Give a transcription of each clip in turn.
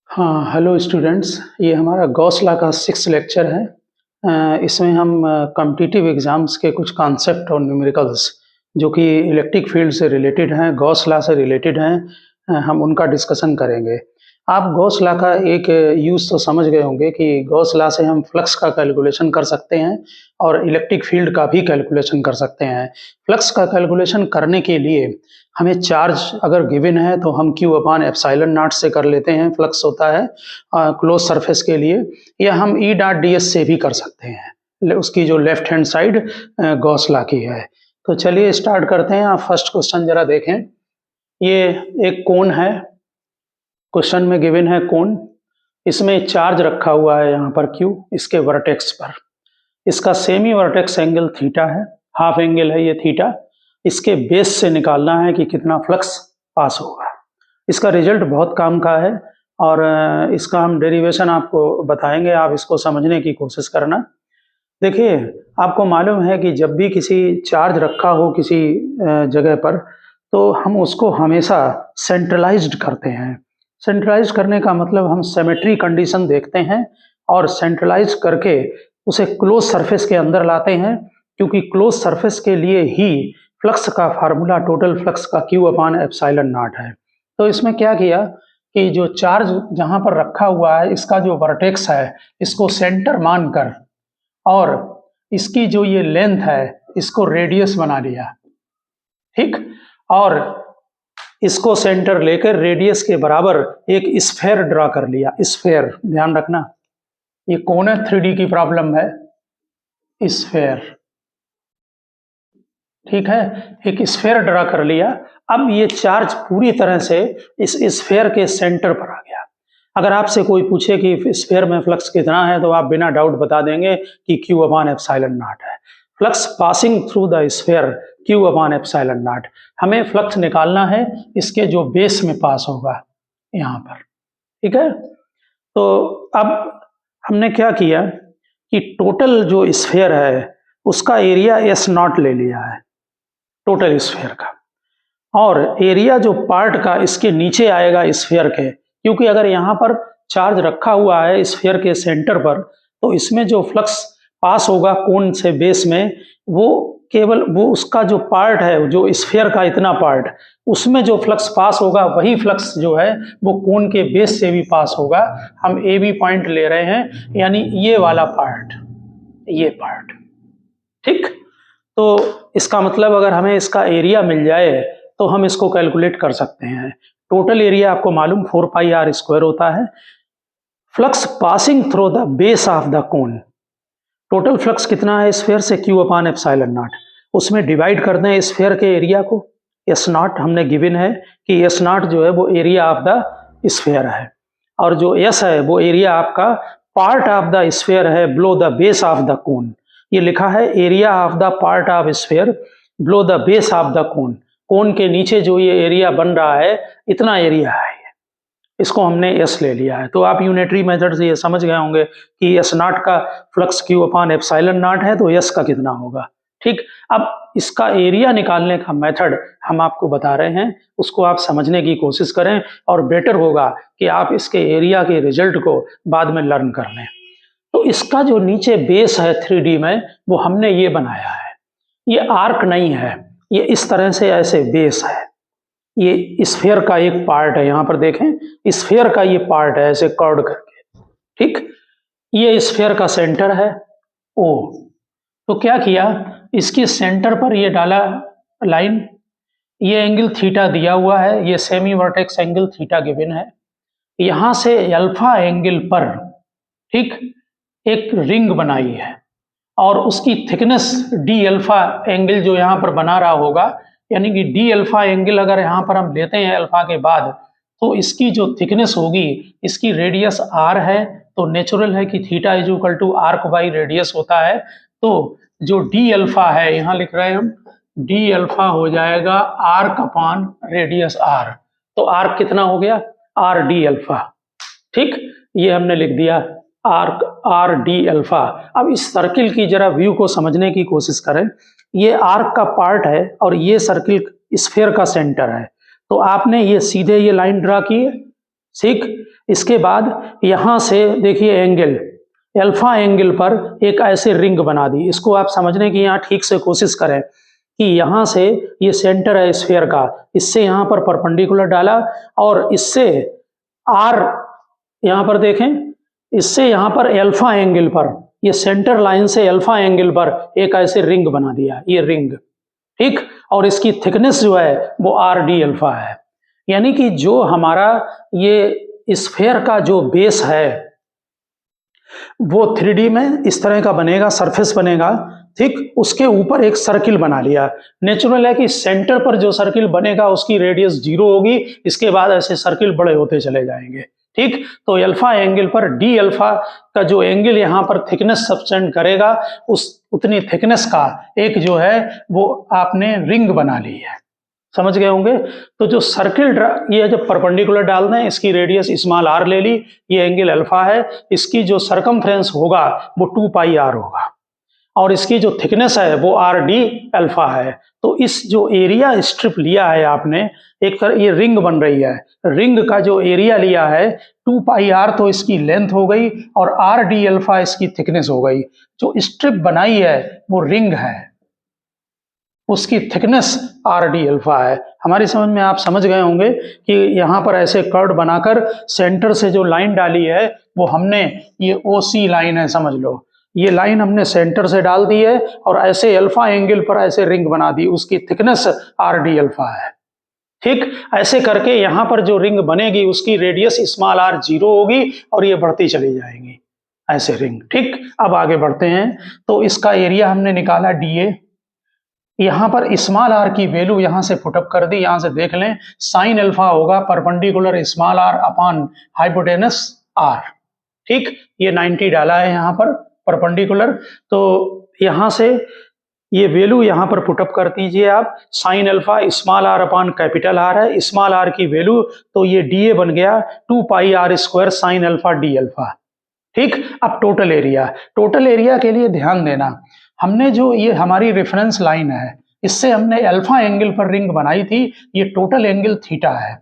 हाँ, hello students. ये हमारा गॉस लॉ का 6th लेक्चर है। इसमें हम कॉम्पिटिटिव एग्ज़ाम्स के कुछ कॉन्सेप्ट और न्यूमेरिकल्स जो कि इलेक्ट्रिक फील्ड से रिलेटेड हैं, गॉस लॉ से रिलेटेड हैं, हम उनका डिस्कशन करेंगे। आप गॉस लॉ का एक यूज़ तो समझ गए होंगे कि गॉस लॉ से हम फ्लक्स का कैलकुलेशन कर सकते हैं और इलेक्ट्रिक फील्ड का भी कैलकुलेशन कर सकते हैं। फ्लक्स का कैलकुलेशन करने के लिए हमें चार्ज अगर गिवन है तो हम Q अपान एप्सिलॉन नॉट से कर लेते हैं, फ्लक्स होता है क्लोज सरफेस के लिए, या हम E डॉट ds से भी कर सकते हैं। उसकी जो left hand side Gauss law की है। तो चलिए स्टार्ट करते हैं। आप फर्स्ट क्वेश्चन जरा देखें। ये एक कोन है, क्वेश्चन में गिवन है कोन, इसमें चार्ज रखा हुआ है यहाँ पर Q, इसके वर्टेक्स पर। इसका सेमी वर्टेक्स एंगल थीटा है, हाफ एंगल है ये थीटा। इसके बेस से निकालना है कि कितना फ्लक्स पास होगा। इसका रिजल्ट बहुत काम का है और इसका हम डेरिवेशन आपको बताएंगे, आप इसको समझने की कोशिश करना। देखिए, आपको मालूम है कि जब भी किसी चार्ज रखा हो किसी जगह पर, तो हम उसको हमेशा सेंट्रलाइज्ड करते हैं। सेंट्रलाइज करने का मतलब हम सिमेट्री कंडीशन देखते हैं और सेंट्रलाइज करके उसे क्लोज सरफेस के अंदर लाते हैं, क्योंकि क्लोज सरफेस के लिए ही फ्लक्स का फार्मूला टोटल फ्लक्स का Q अपान एप्सिलॉन नॉट है। तो इसमें क्या किया कि जो चार्ज जहां पर रखा हुआ है, इसका जो वर्टेक्स है इसको सेंटर मानकर और इसकी जो ये लेंथ है इसको रेडियस बना लिया, ठीक। और इसको सेंटर लेकर रेडियस के बराबर एक स्फेयर ड्रा कर लिया। स्फेयर, ध्यान रखना, ये कौन है, 3D की प्रॉब्लम है, स्फेयर, ठीक है। एक स्फेयर ड्रा कर लिया। अब ये चार्ज पूरी तरह से इस स्फेयर के सेंटर पर आ गया। अगर आपसे कोई पूछे कि स्फेयर में फ्लक्स कितना है तो आप बिना डाउट बता देंगे कि Q अपान एप्सिलॉन नॉट है। Flux passing through the sphere Q upon epsilon not. हमें फ्लक्स निकालना है इसके जो बेस में पास होगा यहाँ पर, ठीक है। तो अब हमने क्या किया कि टोटल जो स्फेयर है उसका एरिया S नॉट ले लिया है, टोटल स्फेयर का, और एरिया जो पार्ट का इसके नीचे आएगा स्फेयर के, क्योंकि अगर यहाँ पर चार्ज रखा हुआ है स्फेयर के सेंटर पर, तो इसमें जो फ्लक्स पास होगा कोन से बेस में, वो केवल वो उसका जो पार्ट है, जो स्फेयर का इतना पार्ट, उसमें जो फ्लक्स पास होगा वही फ्लक्स जो है वो कोन के बेस से भी पास होगा। हम ए बी पॉइंट ले रहे हैं, यानी ये वाला पार्ट, ये पार्ट, ठीक। तो इसका मतलब अगर हमें इसका एरिया मिल जाए तो हम इसको कैलकुलेट कर सकते हैं। टोटल एरिया आपको मालूम 4πr² होता है। Flux passing through the base of the cone, total flux कितना है स्फेयर से, Q अपान एप्सिलॉन नॉट। उसमें डिवाइड कर दें स्फेयर के एरिया को, S नॉट हमने गिवन है कि S नॉट जो है वो एरिया ऑफ द स्फेयर है, और जो S है वो एरिया आपका पार्ट ऑफ द स्फेयर है below the base of the cone. ये लिखा है area of the part of sphere below the base of the cone. Cone के नीचे जो ये एरिया बन रहा है, इतना एरिया है, इसको हमने S ले लिया है। तो आप यूनिटरी मेथड से ये समझ गए होंगे कि S नॉट का flux Q upon epsilon not है तो S का कितना होगा, ठीक। अब इसका एरिया निकालने का मेथड हम आपको बता रहे हैं, उसको आप समझने की कोशिश करें और बेटर होगा कि आप इसके एरिया के रिजल्ट को बाद में लर्न कर लें। तो इसका जो नीचे बेस है 3D में, वो हमने ये बनाया है। ये आर्क नहीं है, ये इस तरह से ऐसे बेस है। ये स्फेयर का एक पार्ट है, यहां पर देखें स्फेयर का ये पार्ट है ऐसे कर्व करके, ठीक। ये स्फेयर का सेंटर है O। तो क्या किया, इसके सेंटर पर ये डाला लाइन, ये एंगल थीटा दिया हुआ है, ये semi vertex angle theta given है। यहां से अल्फा एंगल पर, ठीक, एक रिंग बनाई है और उसकी थिकनेस डी अल्फा एंगल जो यहां पर बना रहा होगा, यानी कि डी अल्फा एंगल अगर यहां पर हम लेते हैं अल्फा के बाद, तो इसकी जो थिकनेस होगी, इसकी रेडियस r है, तो नेचुरल है कि theta is equal to arc by radius होता है। तो जो डी अल्फा है, यहां लिख रहे हैं हम, डी अल्फा हो जाएगा आर्क अपान रेडियस r। तो आर्क कितना हो गया, r डी अल्फा, ठीक। ये हमने लिख दिया आर्क आर डी अल्फा। अब इस सर्किल की जरा व्यू को समझने की कोशिश करें। ये आर्क का पार्ट है और ये सर्किल स्फेयर का सेंटर है। तो आपने ये सीधे ये लाइन ड्रा की है, ठीक। इसके बाद यहां से देखिए एंगल अल्फा एंगल पर एक ऐसे रिंग बना दी। इसको आप समझने की यहाँ ठीक से कोशिश करें कि यहाँ से ये सेंटर है स्फीयर का, इससे यहाँ पर परपेंडिकुलर डाला और इससे आर यहाँ पर देखें, इससे यहाँ पर अल्फा एंगल पर ये सेंटर लाइन से अल्फा एंगल पर एक ऐसे रिंग बना दिया, ये रिंग, ठीक। और इसकी थिकनेस जो है वो आर डी अल्फा है। यानी कि जो हमारा ये स्फीयर का जो बेस है वो 3D में इस तरह का बनेगा, सरफेस बनेगा, ठीक। उसके ऊपर एक सर्किल बना लिया। नेचुरल है कि सेंटर पर जो सर्किल बनेगा उसकी रेडियस 0 होगी, इसके बाद ऐसे सर्किल बड़े होते चले जाएंगे, ठीक। तो अल्फा एंगल पर डी अल्फा का जो एंगल यहाँ पर थिकनेस सब्सटेंड करेगा, उस उतनी थिकनेस का एक जो है वो आपने रिंग बना ली है। समझ गए होंगे। तो जो सर्किल ये जब परपेंडिकुलर डाल दें, इसकी रेडियस स्मॉल आर ले ली, ये एंगल अल्फा है, इसकी जो सरकमफ्रेंस होगा वो 2 पाई आर होगा और इसकी जो थिकनेस है वो आर डी अल्फा है। तो इस जो एरिया स्ट्रिप लिया है आपने, एक तरह ये रिंग बन रही है, रिंग का जो एरिया लिया है 2 पाई आर तो इसकी लेंथ हो गई और आर डी अल्फा इसकी थिकनेस हो गई। जो स्ट्रिप बनाई है वो रिंग है, उसकी थिकनेस आर डी अल्फा है। हमारी समझ में आप समझ गए होंगे कि यहाँ पर ऐसे कर्व बनाकर सेंटर से जो लाइन डाली है वो हमने, ये ओ सी लाइन है समझ लो, ये लाइन हमने सेंटर से डाल दी है और ऐसे अल्फा एंगल पर ऐसे रिंग बना दी, उसकी थिकनेस आर डी अल्फा है, ठीक। ऐसे करके यहाँ पर जो रिंग बनेगी उसकी रेडियस स्मॉल आर 0 होगी और ये बढ़ती चली जाएंगी ऐसे रिंग, ठीक। अब आगे बढ़ते हैं। तो इसका एरिया हमने निकाला डीए। यहाँ पर स्मॉल आर की वैल्यू यहाँ से पुटअप कर दी, यहाँ से देख लें, साइन अल्फा होगा perpendicular small r upon hypotenuse r, ठीक। ये 90 डाला है यहाँ पर परपेंडिकुलर, तो यहाँ से ये वैल्यू यहाँ पर पुटअप कर दीजिए आप। Sine alpha small r upon capital r है, स्मॉल आर की वैल्यू, तो ये डीए बन गया 2 pi r square sine alpha d alpha, ठीक। अब टोटल एरिया के लिए ध्यान देना, हमने जो ये हमारी रेफरेंस लाइन है इससे हमने अल्फा एंगल पर रिंग बनाई थी, ये टोटल एंगल थीटा है।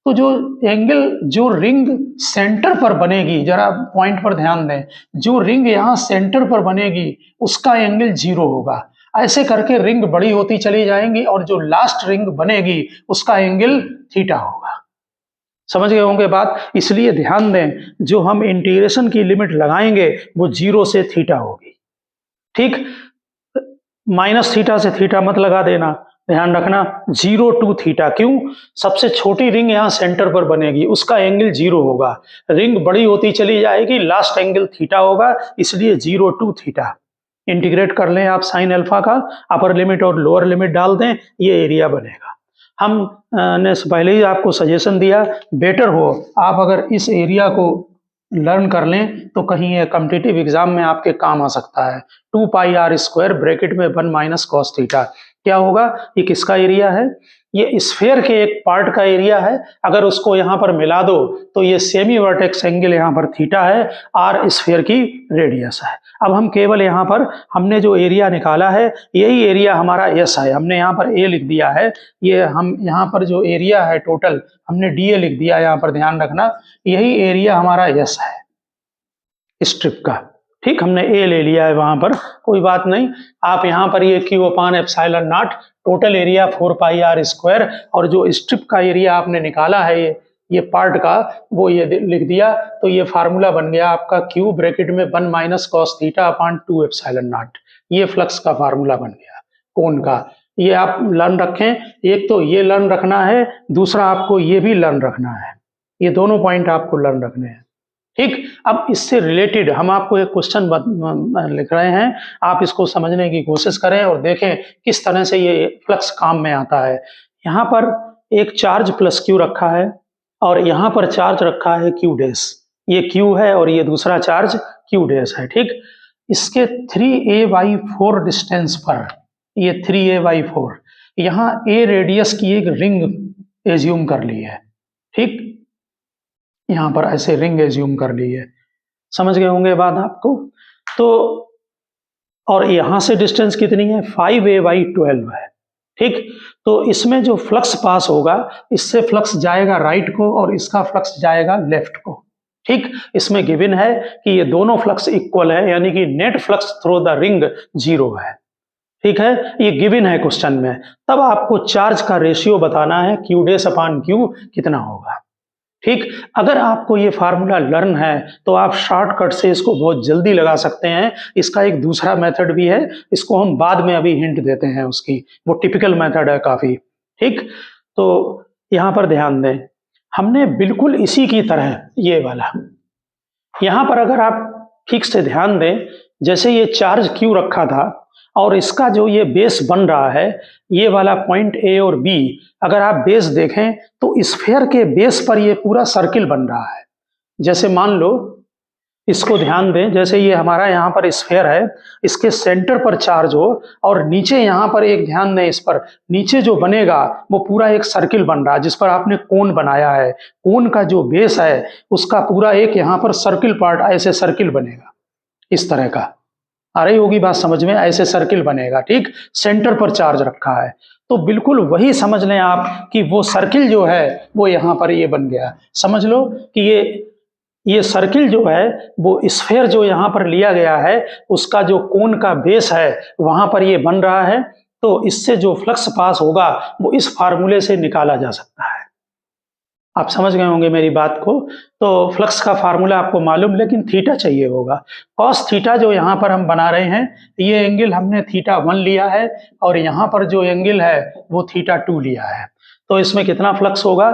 तो जो रिंग सेंटर पर बनेगी, जरा पॉइंट पर ध्यान दें, जो रिंग यहाँ सेंटर पर बनेगी उसका एंगल 0 होगा। ऐसे करके रिंग बड़ी होती चली जाएंगी और जो लास्ट रिंग बनेगी उसका एंगल थीटा होगा। समझ गए होंगे बात। इसलिए ध्यान दें, जो हम इंटीग्रेशन की लिमिट लगाएंगे वो 0 से थीटा होगी, ठीक। माइनस थीटा से थीटा मत लगा देना, ध्यान रखना 0 टू थीटा। क्यों? सबसे छोटी रिंग यहाँ सेंटर पर बनेगी, उसका एंगल 0 होगा, रिंग बड़ी होती चली जाएगी, लास्ट एंगल थीटा होगा, इसलिए 0 टू थीटा। इंटीग्रेट कर लें आप साइन अल्फा का, अपर लिमिट और लोअर लिमिट डाल दें, ये एरिया बनेगा। हम ने पहले ही आपको सजेशन दिया, बेटर हो आप अगर इस एरिया को लर्न कर लें तो कहीं ये कॉम्पिटिटिव एग्जाम में आपके काम आ सकता है। 2 पाई आर स्क्वायर ब्रैकेट में 1 माइनस कॉस थीटा क्या होगा? ये किसका एरिया है? ये स्फीयर के एक पार्ट का एरिया है। अगर उसको यहाँ पर मिला दो तो ये सेमी वर्टेक्स एंगल यहाँ पर थीटा है, आर स्फीयर की रेडियस है। अब हम केवल यहाँ पर हमने जो एरिया निकाला है यही एरिया हमारा एस है, हमने यहाँ पर ए लिख दिया है। ये हम यहाँ पर जो एरिया है टोटल हमने डी ए लिख दिया, यहाँ पर ध्यान रखना, यही एरिया हमारा एस है स्ट्रिप का, ठीक। हमने ए ले लिया है वहां पर, कोई बात नहीं। आप यहाँ पर ये Q upon epsilon not total area 4 pi r square और जो स्ट्रिप का एरिया आपने निकाला है ये पार्ट का वो ये लिख दिया, तो ये फार्मूला बन गया आपका क्यू ब्रैकेट में 1 minus cos theta upon 2 epsilon not. ये फ्लक्स का फार्मूला बन गया कोन का। ये आप लर्न रखें, एक तो ये लर्न रखना है, दूसरा आपको ये भी लर्न रखना है, ये दोनों पॉइंट आपको लर्न रखने हैं, ठीक। अब इससे रिलेटेड हम आपको एक क्वेश्चन लिख रहे हैं, आप इसको समझने की कोशिश करें और देखें किस तरह से ये फ्लक्स काम में आता है। यहाँ पर एक चार्ज प्लस क्यू रखा है और यहाँ पर चार्ज रखा है क्यू डैश, ये क्यू है और ये दूसरा चार्ज क्यू डैश है, ठीक। इसके 3a/4 डिस्टेंस पर, ये 3a/4, यहाँ a रेडियस की एक रिंग एज्यूम कर ली है, ठीक। यहाँ पर ऐसे रिंग एज्यूम कर ली है, समझ गए होंगे बात आपको। तो और यहाँ से डिस्टेंस कितनी है? 5a/12 है, ठीक, तो इसमें जो फ्लक्स पास होगा, इससे फ्लक्स जाएगा राइट को और इसका फ्लक्स जाएगा लेफ्ट को। ठीक, इसमें गिवन है कि ये दोनों फ्लक्स इक्वल है, यानी कि net flux through the ring 0 है। ठीक है, ये गिवन है क्वेश्चन में। तब आपको चार्ज का रेशियो बताना है, Q डैश अपॉन Q कितना होगा। ठीक, अगर आपको ये फार्मूला लर्न है तो आप शॉर्टकट से इसको बहुत जल्दी लगा सकते हैं। इसका एक दूसरा मेथड भी है, इसको हम बाद में अभी हिंट देते हैं उसकी, वो टिपिकल मेथड है काफी। ठीक, तो यहां पर ध्यान दें, हमने बिल्कुल इसी की तरह ये वाला, यहां पर अगर आप ठीक से ध्यान दें, जैसे ये चार्ज Q रखा था और इसका जो ये बेस बन रहा है, ये वाला पॉइंट A और B, अगर आप बेस देखें तो स्फीयर के बेस पर ये पूरा सर्किल बन रहा है। जैसे मान लो, इसको ध्यान दें, जैसे ये हमारा यहाँ पर स्फीयर है, इसके सेंटर पर चार्ज हो और नीचे यहाँ पर एक ध्यान दें, इस पर नीचे जो बनेगा वो पूरा एक सर्किल बन रहा है जिस पर आपने कोन बनाया है। कोन का जो बेस है उसका पूरा एक यहाँ पर सर्किल पार्ट, ऐसे सर्किल बनेगा इस तरह का। आ रही होगी बात समझ में, ऐसे सर्किल बनेगा। ठीक, सेंटर पर चार्ज रखा है, तो बिल्कुल वही समझ लें आप कि वो सर्किल जो है वो यहाँ पर ये बन गया। समझ लो कि ये सर्किल जो है वो स्फीयर जो यहाँ पर लिया गया है, उसका जो कोन का बेस है वहां पर ये बन रहा है। तो इससे जो फ्लक्स पास होगा वो इस फार्मूले से निकाला जा सकता है। आप समझ गए होंगे मेरी बात को। तो फ्लक्स का फार्मूला आपको मालूम, लेकिन थीटा चाहिए होगा। कॉस थीटा जो यहाँ पर हम बना रहे हैं, ये एंगल हमने θ1 लिया है और यहाँ पर जो एंगल है वो θ2 लिया है। तो इसमें कितना फ्लक्स होगा,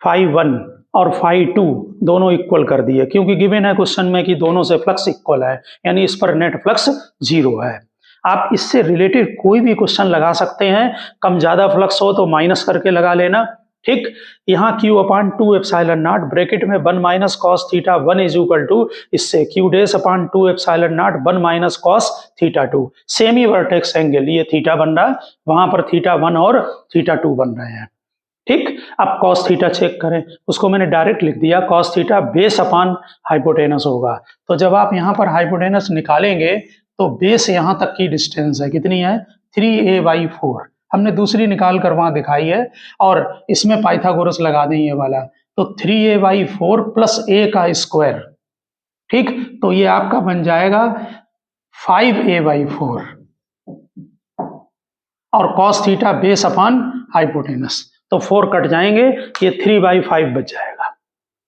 φ1 और φ2 दोनों इक्वल कर दिए, क्योंकि गिवन है क्वेश्चन में कि दोनों से फ्लक्स इक्वल है, यानी इस पर नेट फ्लक्स 0 है। आप इससे रिलेटेड कोई भी क्वेश्चन लगा सकते हैं, कम ज्यादा फ्लक्स हो तो माइनस करके लगा लेना। ठीक, यहाँ Q upon 2 epsilon not bracket में 1 minus cos θ1 is equal to, इससे Q dash upon 2 epsilon not 1 minus cos θ2, same ही वर्टेक्स एंगल, ये थीटा बन रहा है, वहां पर θ1 और θ2 बन रहे हैं। ठीक, अब कॉस थीटा चेक करें, उसको मैंने डायरेक्ट लिख दिया, cos theta base upon hypotenuse होगा। तो जब आप यहाँ पर हाइपोटेनस निकालेंगे तो बेस यहाँ तक की डिस्टेंस है, कितनी है, 3a/4। हमने दूसरी निकाल कर वहां दिखाई है और इसमें पाइथागोरस लगा दें ये वाला, तो 3a/4 प्लस a का स्क्वायर। ठीक, तो ये आपका बन जाएगा 5a/4 और cos theta base upon hypotenuse, तो 4 कट जाएंगे, ये 3/5 बच जाएगा।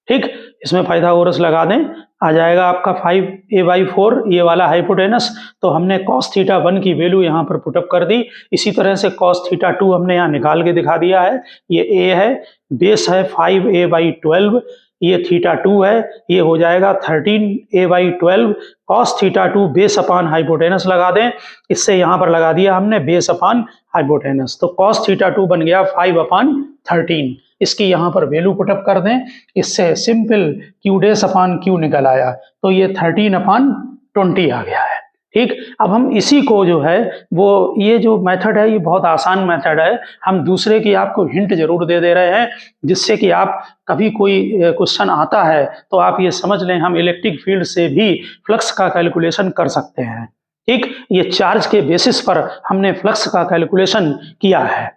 ठीक, इसमें पाइथागोरस लगा दें, आ जाएगा आपका 5a/4 ये वाला हाइपोटेनस। तो हमने cos θ1 की वैल्यू यहाँ पर पुटअप कर दी। इसी तरह से cos θ2 हमने यहाँ निकाल के दिखा दिया है। ये a है, बेस है 5a/12, ये θ2 है, ये हो जाएगा 13a/12। cos θ2 base upon hypotenuse लगा दें, इससे यहाँ पर लगा दिया हमने बेस अपॉन हाइपोटेनस, तो cos θ2 बन गया 5/13। इसकी यहाँ पर वैल्यू पुटअप कर दें, इससे simple Q dash upon Q निकल आया, तो ये 13/20 आ गया है। ठीक, अब हम इसी को जो है वो, ये जो मेथड है ये बहुत आसान मेथड है, हम दूसरे की आपको हिंट जरूर दे रहे हैं, जिससे कि आप कभी कोई क्वेश्चन आता है तो आप ये समझ लें हम इलेक्ट्रिक फील्ड से भी फ्लक्स का कैलकुलेशन कर सकते हैं। ठीक, ये चार्ज के बेसिस पर हमने फ्लक्स का कैलकुलेशन किया है।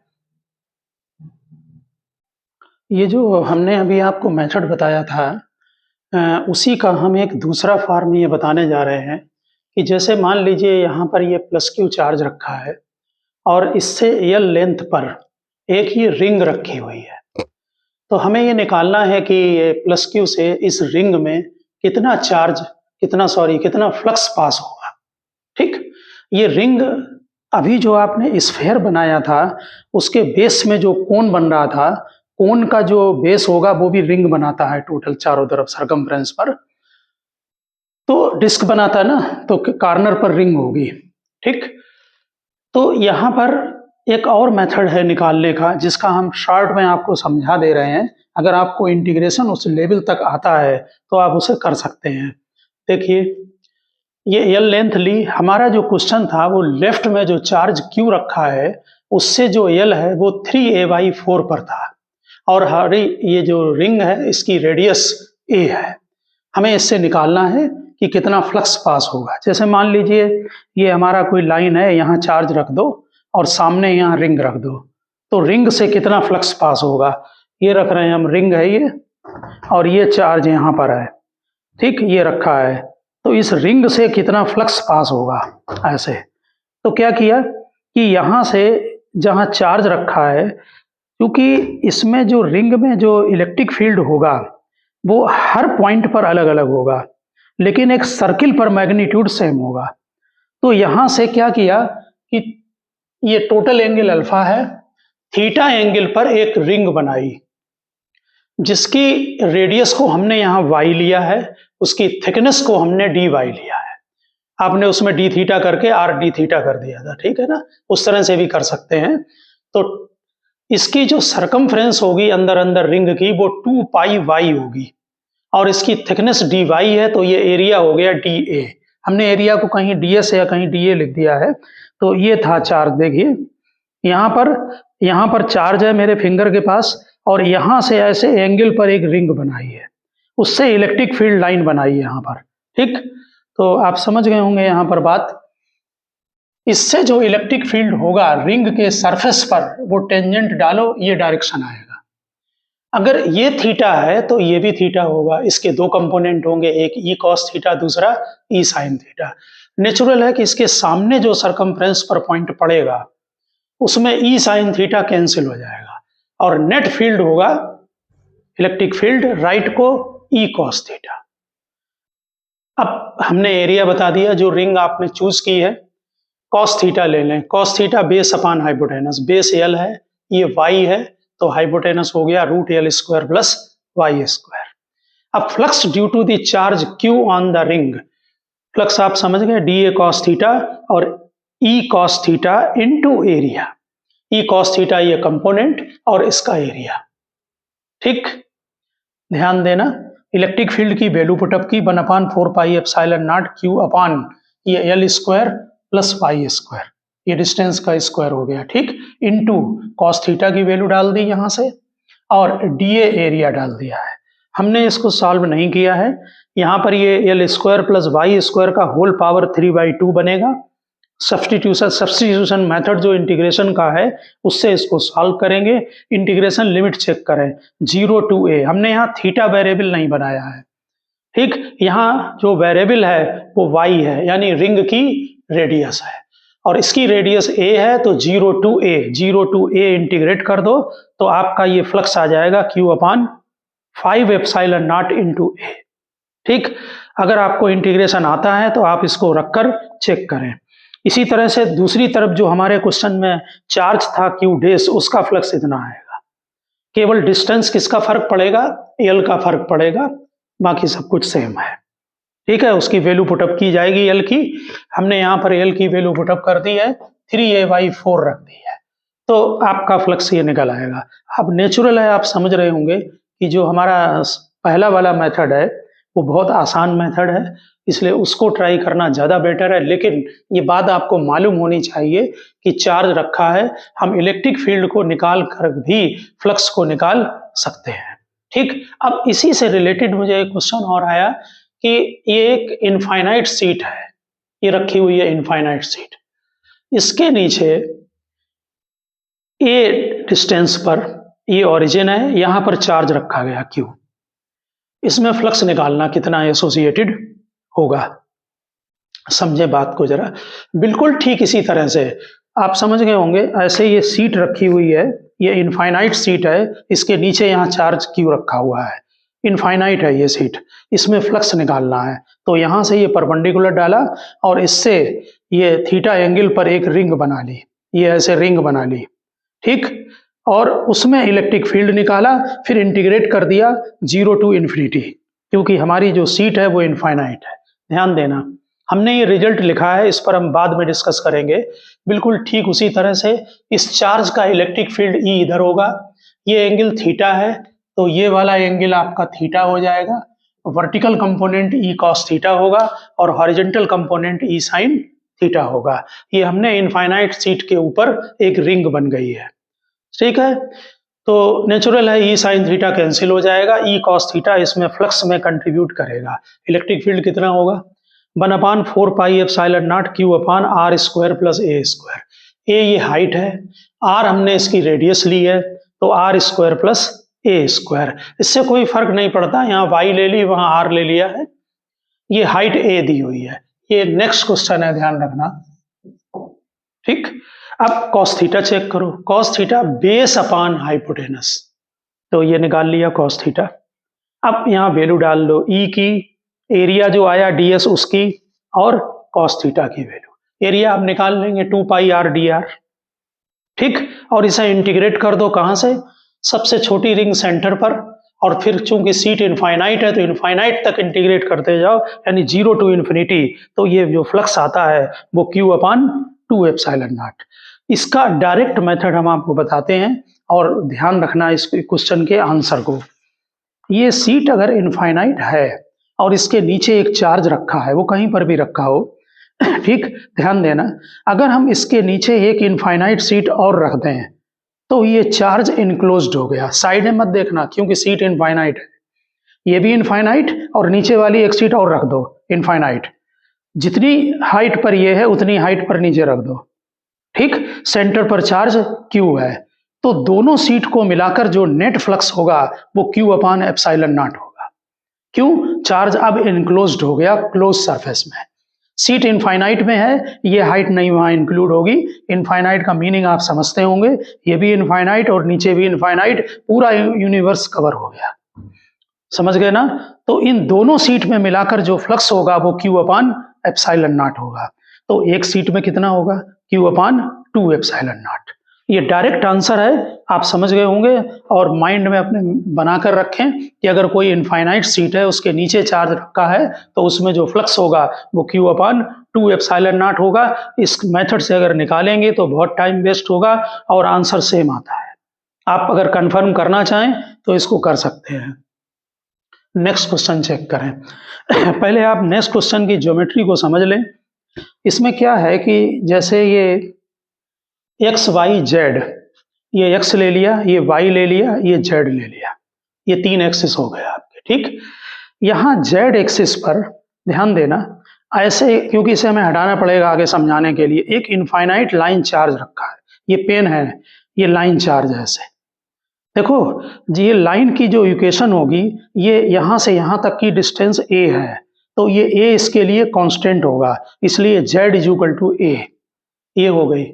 ये जो हमने अभी आपको मेथड बताया था, उसी का हम एक दूसरा फॉर्म ये बताने जा रहे हैं कि जैसे मान लीजिए यहाँ पर ये +Q चार्ज रखा है और इससे L लेंथ पर एक ये रिंग रखी हुई है, तो हमें ये निकालना है कि ये +Q से इस रिंग में कितना चार्ज, कितना फ्लक्स पास होगा। ठीक, ये रिंग अभी जो आपने स्फीयर बनाया था उसके बेस में जो कोन बन रहा था, कोन का जो बेस होगा वो भी रिंग बनाता है टोटल चारों तरफ सरकमफ्रेंस पर, तो डिस्क बनाता है ना, तो कॉर्नर पर रिंग होगी। ठीक, तो यहाँ पर एक और मेथड है निकालने का, जिसका हम शॉर्ट में आपको समझा दे रहे हैं। अगर आपको इंटीग्रेशन उस लेवल तक आता है तो आप उसे कर सकते हैं। देखिए, ये L लेंथ ली, हमारा जो क्वेश्चन था वो लेफ्ट में जो चार्ज Q रखा है उससे जो L है वो 3a/4 पर था, और हमारी ये जो रिंग है इसकी रेडियस a है। हमें इससे निकालना है कि कितना फ्लक्स पास होगा। जैसे मान लीजिए ये हमारा कोई लाइन है, यहाँ चार्ज रख दो और सामने यहाँ रिंग रख दो, तो रिंग से कितना फ्लक्स पास होगा। ये रख रहे हैं हम, रिंग है ये, और ये चार्ज यहाँ पर है, ठीक, ये रखा है, तो इस रिंग से कितना फ्लक्स पास होगा ऐसे। तो क्या किया कि यहाँ से जहाँ चार्ज रखा है, क्योंकि इसमें जो रिंग में जो इलेक्ट्रिक फील्ड होगा वो हर पॉइंट पर अलग अलग होगा, लेकिन एक सर्किल पर मैग्नीट्यूड सेम होगा। तो यहाँ से क्या किया कि ये टोटल एंगल अल्फा है, थीटा एंगल पर एक रिंग बनाई जिसकी रेडियस को हमने यहाँ y लिया है, उसकी थिकनेस को हमने dy लिया है। आपने उसमें d थीटा करके r d थीटा कर दिया था, ठीक है ना, उस तरह से भी कर सकते हैं। तो इसकी जो सरकमफ्रेंस होगी अंदर अंदर रिंग की वो 2 पाई y होगी, और इसकी थिकनेस dy है, तो ये एरिया हो गया dA। हमने एरिया को कहीं ds या कहीं dA लिख दिया है। तो ये था चार्ज, देखिए यहाँ पर चार्ज है मेरे फिंगर के पास, और यहाँ से ऐसे एंगल पर एक रिंग बनाई है, उससे इलेक्ट्रिक फील्ड लाइन बनाई है यहाँ पर, ठीक। तो आप समझ गए होंगे यहाँ पर बात। इससे जो इलेक्ट्रिक फील्ड होगा रिंग के सरफेस पर, वो टेंजेंट डालो, ये डायरेक्शन आएगा। अगर ये थीटा है तो ये भी थीटा होगा। इसके दो कंपोनेंट होंगे, एक ई कॉस थीटा, दूसरा ई साइन थीटा। नेचुरल है कि इसके सामने जो सरकमफ्रेंस पर पॉइंट पड़ेगा उसमें ई साइन थीटा कैंसिल हो जाएगा, और नेट फील्ड होगा इलेक्ट्रिक फील्ड राइट को ई कॉस थीटा। अब हमने एरिया बता दिया, जो रिंग आपने चूज की है, कॉस थीटा ले लें। Cos theta base upon hypotenuse, base l है, ये वाई है, तो हाइपोटेनस हो गया root l square plus Y square. अब flux due to the charge q on the ring, flux आप समझ गए, डी ए कॉस थीटा और e cos theta into area. E cos theta ये कंपोनेंट और इसका एरिया, ठीक। ध्यान देना, इलेक्ट्रिक फील्ड की वैल्यू पुटअप की 1/4 pi epsilon not Q upon ये L square plus Y square, ये डिस्टेंस का स्क्वायर हो गया, ठीक, इनटू कॉस थीटा की वैल्यू डाल दी यहाँ से, और डी एरिया डाल दिया है। हमने इसको सॉल्व नहीं किया है, यहाँ पर ये L square plus Y square का होल पावर 3/2 बनेगा। सब्स्टिट्यूशन मेथड जो इंटीग्रेशन का है उससे इसको सॉल्व करेंगे। इंटीग्रेशन लिमिट चेक करें 0 to a, हमने यहाँ थीटा वेरिएबल नहीं बनाया है, ठीक। यहाँ जो वेरिएबल है वो y है, यानी रिंग की रेडियस है, और इसकी रेडियस a है, तो 0 to a इंटीग्रेट कर दो तो आपका ये फ्लक्स आ जाएगा q upon 5 epsilon not into a, ठीक। अगर आपको इंटीग्रेशन आता है तो आप इसको रखकर चेक करें। इसी तरह से दूसरी तरफ जो हमारे क्वेश्चन में चार्ज था क्यू डैश, उसका फ्लक्स इतना आएगा। केवल डिस्टेंस किसका फर्क पड़ेगा, एल का फर्क पड़ेगा, बाकी सब कुछ सेम है, ठीक है। उसकी वैल्यू पुटअप की जाएगी एल की, हमने यहाँ पर एल की वैल्यू पुटअप कर दी है, 3a/4 रख दी है, तो आपका फ्लक्स ये निकल आएगा। अब नेचुरल है, आप समझ रहे होंगे कि जो हमारा पहला वाला मेथड है वो बहुत आसान मेथड है, इसलिए उसको ट्राई करना ज़्यादा बेटर है। लेकिन ये बात आपको मालूम होनी चाहिए कि चार्ज रखा है, हम इलेक्ट्रिक फील्ड को निकाल कर भी फ्लक्स को निकाल सकते हैं, ठीक। अब इसी से रिलेटेड मुझे एक क्वेश्चन और आया कि ये एक इनफाइनाइट सीट है, ये रखी हुई है इनफाइनाइट सीट, इसके नीचे ए डिस्टेंस पर ये ओरिजिन है, यहाँ पर चार्ज रखा गया क्यू, इसमें फ्लक्स निकालना कितना एसोसिएटेड होगा। समझे बात को जरा, बिल्कुल ठीक इसी तरह से आप समझ गए होंगे। ऐसे ये सीट रखी हुई है, ये इनफाइनाइट सीट है, इसके नीचे यहाँ चार्ज क्यू रखा हुआ है, इनफाइनाइट है ये सीट, इसमें फ्लक्स निकालना है। तो यहाँ से ये परपेंडिकुलर डाला और इससे ये थीटा एंगल पर एक रिंग बना ली, ये ऐसे रिंग बना ली, ठीक, और उसमें इलेक्ट्रिक फील्ड निकाला, फिर इंटीग्रेट कर दिया 0 to इन्फिनिटी, क्योंकि हमारी जो सीट है वो इनफाइनाइट है। ध्यान देना, हमने ये रिजल्ट लिखा है, इस पर हम बाद में डिस्कस करेंगे। बिल्कुल ठीक उसी तरह से इस चार्ज का इलेक्ट्रिक फील्ड ई इधर होगा, ये एंगल थीटा है, तो ये वाला एंगल आपका थीटा हो जाएगा, vertical component E cos theta होगा और horizontal component E sine theta होगा। ये हमने इनफाइनाइट सीट के ऊपर एक रिंग बन गई है, ठीक है। तो नेचुरल है, ई साइन थीटा कैंसिल हो जाएगा, ई कॉस थीटा इसमें फ्लक्स में कंट्रीब्यूट करेगा। इलेक्ट्रिक फील्ड कितना होगा, 1/4 pi epsilon not Q upon r² plus a²। ए ये हाइट है, आर हमने इसकी रेडियस ली है, तो r square plus a square, इससे कोई फर्क नहीं पड़ता, यहाँ वाई ले ली वहां आर ले लिया है, ये हाइट ए दी हुई है। ये नेक्स्ट क्वेश्चन है, ध्यान रखना, ठीक। अब कॉस थीटा चेक करो, cos theta base upon hypotenuse, तो ये निकाल लिया कॉस थीटा। अब यहाँ वैल्यू डाल लो, ई की, एरिया जो आया डीएस उसकी, और कॉस थीटा की वैल्यू, एरिया आप निकाल लेंगे 2 पाई आर डी आर, ठीक। और इसे इंटीग्रेट कर दो, कहां से, सबसे छोटी रिंग सेंटर पर, और फिर चूंकि सीट इनफाइनाइट है तो इनफाइनाइट तक इंटीग्रेट करते जाओ, यानी 0 टू इन्फिनिटी, तो ये जो फ्लक्स आता है वो क्यू अपॉन 2 एप्सिलॉन नॉट। इसका डायरेक्ट मेथड हम आपको बताते हैं, और ध्यान रखना इस क्वेश्चन के आंसर को। ये सीट अगर इनफाइनाइट है और इसके नीचे एक चार्ज रखा है, वो कहीं पर भी रखा हो, ठीक, ध्यान देना, अगर हम इसके नीचे एक इनफाइनाइट सीट और रख दें तो ये चार्ज इनक्लोज्ड हो गया। साइड में मत देखना क्योंकि सीट इनफाइनाइट है, ये भी इनफाइनाइट, और नीचे वाली एक सीट और रख दो इनफाइनाइट, जितनी हाइट पर ये है उतनी हाइट पर नीचे रख दो, ठीक। सेंटर पर चार्ज क्यू है, तो दोनों सीट को मिलाकर जो नेट फ्लक्स होगा वो क्यू अपॉन एप्सिलॉन नॉट होगा। क्यों, चार्ज अब इनक्लोज्ड हो गया क्लोज सरफेस में। सीट इनफाइनाइट में है, ये हाइट नहीं वहां इंक्लूड होगी। इनफाइनाइट का मीनिंग आप समझते होंगे, ये भी इनफाइनाइट और नीचे भी इनफाइनाइट, पूरा यूनिवर्स कवर हो गया, समझ गए ना। तो इन दोनों सीट में मिलाकर जो फ्लक्स होगा वो क्यू अपॉन एप्सिलॉन नॉट होगा। तो एक सीट में कितना होगा, क्यू अपॉन 2 एप्सिलॉन नॉट। ये डायरेक्ट आंसर है, आप समझ गए होंगे, और माइंड में अपने बनाकर रखें कि अगर कोई इनफाइनाइट सीट है उसके नीचे चार्ज रखा है तो उसमें जो फ्लक्स होगा वो क्यू अपॉन 2 एप्सिलॉन नॉट होगा। इस मेथड से अगर निकालेंगे तो बहुत टाइम वेस्ट होगा और आंसर सेम आता है। आप अगर कंफर्म करना चाहें तो इसको कर सकते हैं। नेक्स्ट क्वेश्चन चेक करें। पहले आप नेक्स्ट क्वेश्चन की ज्योमेट्री को समझ लें। इसमें क्या है कि जैसे ये एक्स वाई जेड, ये एक्स ले लिया, ये वाई ले लिया, ये जेड ले लिया, ये 3 एक्सिस हो गए आपके, ठीक। यहाँ जेड एक्सिस पर ध्यान देना, ऐसे, क्योंकि इसे हमें हटाना पड़ेगा आगे समझाने के लिए, एक इनफाइनाइट लाइन चार्ज रखा है, ये पेन है, ये लाइन चार्ज है। ऐसे देखो जी, ये लाइन की जो इक्वेशन होगी, ये यहाँ से यहाँ तक की डिस्टेंस a है, तो ये a इसके लिए कांस्टेंट होगा, इसलिए z is equal to a, ये हो गई।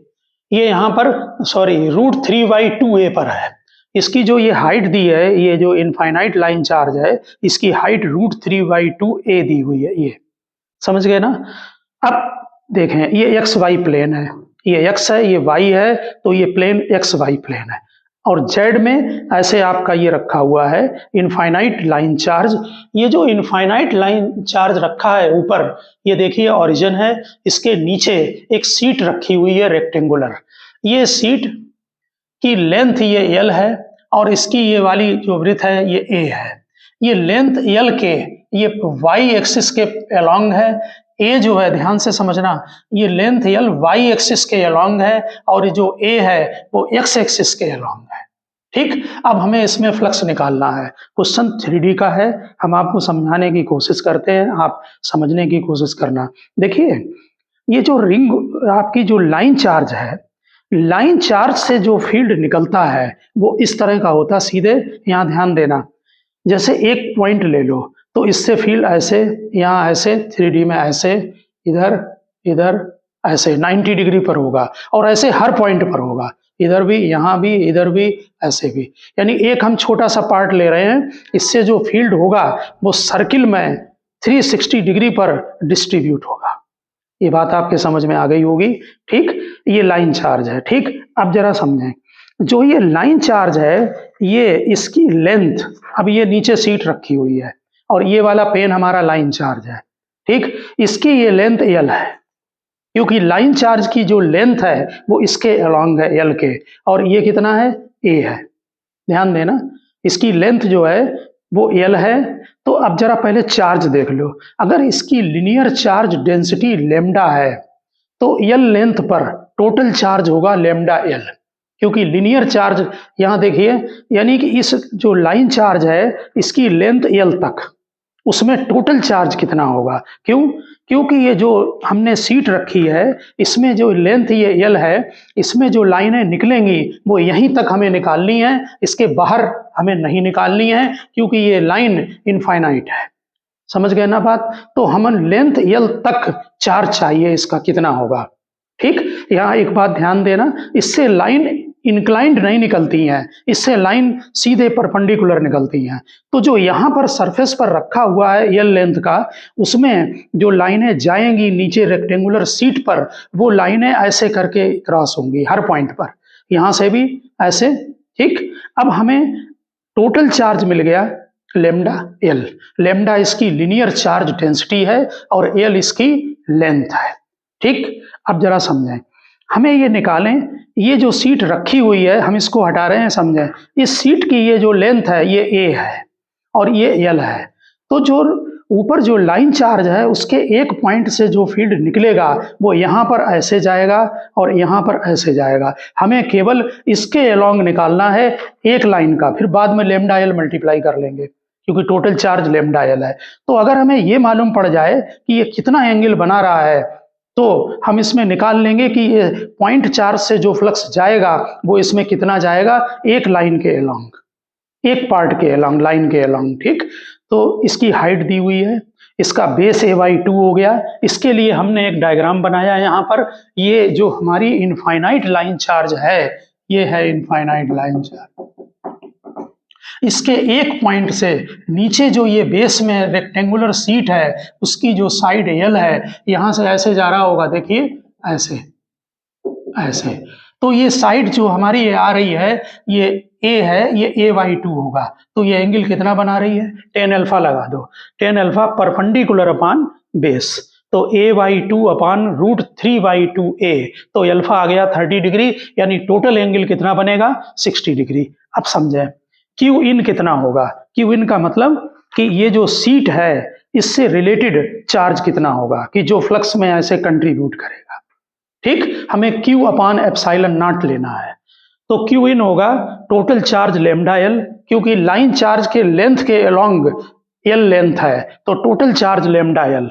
ये यहाँ पर सॉरी √3/2a पर है, इसकी जो ये हाइट दी है, ये जो इनफाइनाइट लाइन चार्ज है, इसकी हाइट √3/2a दी हुई है, ये समझ गए ना। अब देखें, ये एक्स वाई प्लेन है, ये एक्स है, ये वाई है, तो ये प्लेन एक्स वाई प्लेन है, और जेड में ऐसे आपका ये रखा हुआ है इनफाइनाइट लाइन चार्ज। ये जो इनफाइनाइट लाइन चार्ज रखा है ऊपर, ये देखिए ओरिजिन है, इसके नीचे एक सीट रखी हुई है रेक्टेंगुलर, ये सीट की लेंथ ये एल है, और इसकी ये वाली जो वृत्त है ये ए है। ये लेंथ एल के ये वाई एक्सिस के अलोंग है, ए जो है ध्यान से समझना, ये लेंथ एल वाई एक्सिस के अलोंग है, और जो ए है वो एक्स एक्सिस के अलोंग है, ठीक। अब हमें इसमें फ्लक्स निकालना है। क्वेश्चन 3D का है, हम आपको समझाने की कोशिश करते हैं, आप समझने की कोशिश करना। देखिए, ये जो रिंग आपकी जो लाइन चार्ज है, लाइन चार्ज से जो फील्ड निकलता है वो इस तरह का होता है, सीधे यहाँ ध्यान देना, जैसे एक पॉइंट ले लो तो इससे फील्ड ऐसे, यहाँ ऐसे 3D में ऐसे, इधर इधर ऐसे 90 डिग्री पर होगा, और ऐसे हर पॉइंट पर होगा, इधर भी, यहाँ भी, इधर भी, ऐसे भी। यानी एक हम छोटा सा पार्ट ले रहे हैं, इससे जो फील्ड होगा वो सर्किल में 360 डिग्री पर डिस्ट्रीब्यूट होगा। ये बात आपके समझ में आ गई होगी, ठीक। ये लाइन चार्ज है, ठीक। अब जरा समझें, जो ये लाइन चार्ज है, ये इसकी लेंथ, अब ये नीचे सीट रखी हुई है और ये वाला पेन हमारा लाइन चार्ज है, ठीक। इसकी ये लेंथ एल है, क्योंकि लाइन चार्ज की जो लेंथ है वो इसके अलोंग है एल के, और ये कितना है, ए है। ध्यान देना, इसकी लेंथ जो है वो एल है। तो अब जरा पहले चार्ज देख लो, अगर इसकी लिनियर चार्ज डेंसिटी लेमडा है तो एल लेंथ पर टोटल चार्ज होगा लेमडा एल, क्योंकि लिनियर चार्ज यहाँ देखिए, यानी कि इस जो लाइन चार्ज है इसकी लेंथ एल तक, उसमें टोटल चार्ज कितना होगा। क्यों? क्योंकि ये जो हमने सीट रखी है इसमें जो लेंथ ये एल है, इसमें जो लाइनें निकलेंगी वो यहीं तक हमें निकालनी है, इसके बाहर हमें नहीं निकालनी है, क्योंकि ये लाइन इनफाइनाइट है। समझ गए ना बात? तो हमें लेंथ एल तक चार्ज चाहिए, इसका कितना होगा। ठीक, यहाँ एक बात ध्यान देना, इससे लाइन इंक्लाइंड नहीं निकलती हैं, इससे लाइन सीधे परपेंडिकुलर निकलती हैं। तो जो यहाँ पर सरफेस पर रखा हुआ है एल लेंथ का, उसमें जो लाइनें जाएंगी नीचे रेक्टेंगुलर सीट पर, वो लाइनें ऐसे करके क्रॉस होंगी हर पॉइंट पर, यहाँ से भी ऐसे। ठीक, अब हमें टोटल चार्ज मिल गया लेमडा एल। लेमडा इसकी लीनियर चार्ज डेंसिटी है और एल इसकी लेंथ है। ठीक, अब जरा समझें, हमें ये निकालें, ये जो सीट रखी हुई है हम इसको हटा रहे हैं, समझें। इस सीट की ये जो लेंथ है ये ए है और ये एल है। तो जो ऊपर जो लाइन चार्ज है उसके एक पॉइंट से जो फील्ड निकलेगा वो यहाँ पर ऐसे जाएगा और यहाँ पर ऐसे जाएगा। हमें केवल इसके अलोंग निकालना है एक लाइन का, फिर बाद में लेमडा एल मल्टीप्लाई कर लेंगे क्योंकि टोटल चार्ज लेमडा एल है। तो अगर हमें ये मालूम पड़ जाए कि ये कितना एंगल बना रहा है तो हम इसमें निकाल लेंगे कि ये पॉइंट चार्ज से जो फ्लक्स जाएगा वो इसमें कितना जाएगा, एक लाइन के अलोंग, एक पार्ट के अलोंग, लाइन के अलोंग। ठीक, तो इसकी हाइट दी हुई है, इसका बेस a/2 हो गया। इसके लिए हमने एक डायग्राम बनाया है यहाँ पर। ये जो हमारी इनफाइनाइट लाइन चार्ज है, ये है इनफाइनाइट लाइन चार्ज। इसके एक पॉइंट से नीचे जो ये बेस में रेक्टेंगुलर सीट है उसकी जो साइड एल है, यहाँ से ऐसे जा रहा होगा, देखिए ऐसे ऐसे। तो ये साइड जो हमारी आ रही है ये ए है, ये a/2 होगा। तो ये एंगल कितना बना रही है, tan अल्फा लगा दो। tan alpha perpendicular upon base, तो a/2 अपॉन √3/2a, तो अल्फा आ गया 30 डिग्री, यानी टोटल एंगल कितना बनेगा, 60 डिग्री। अब समझें क्यू इन कितना होगा। क्यू इन का मतलब कि ये जो सीट है इससे रिलेटेड चार्ज कितना होगा, कि जो फ्लक्स में ऐसे कंट्रीब्यूट करेगा। ठीक, हमें Q अपॉन एप्सिलॉन नॉट लेना है। तो Q इन होगा टोटल चार्ज लेमडा एल, क्योंकि लाइन चार्ज के लेंथ के अलोंग एल लेंथ है, तो total charge lambda L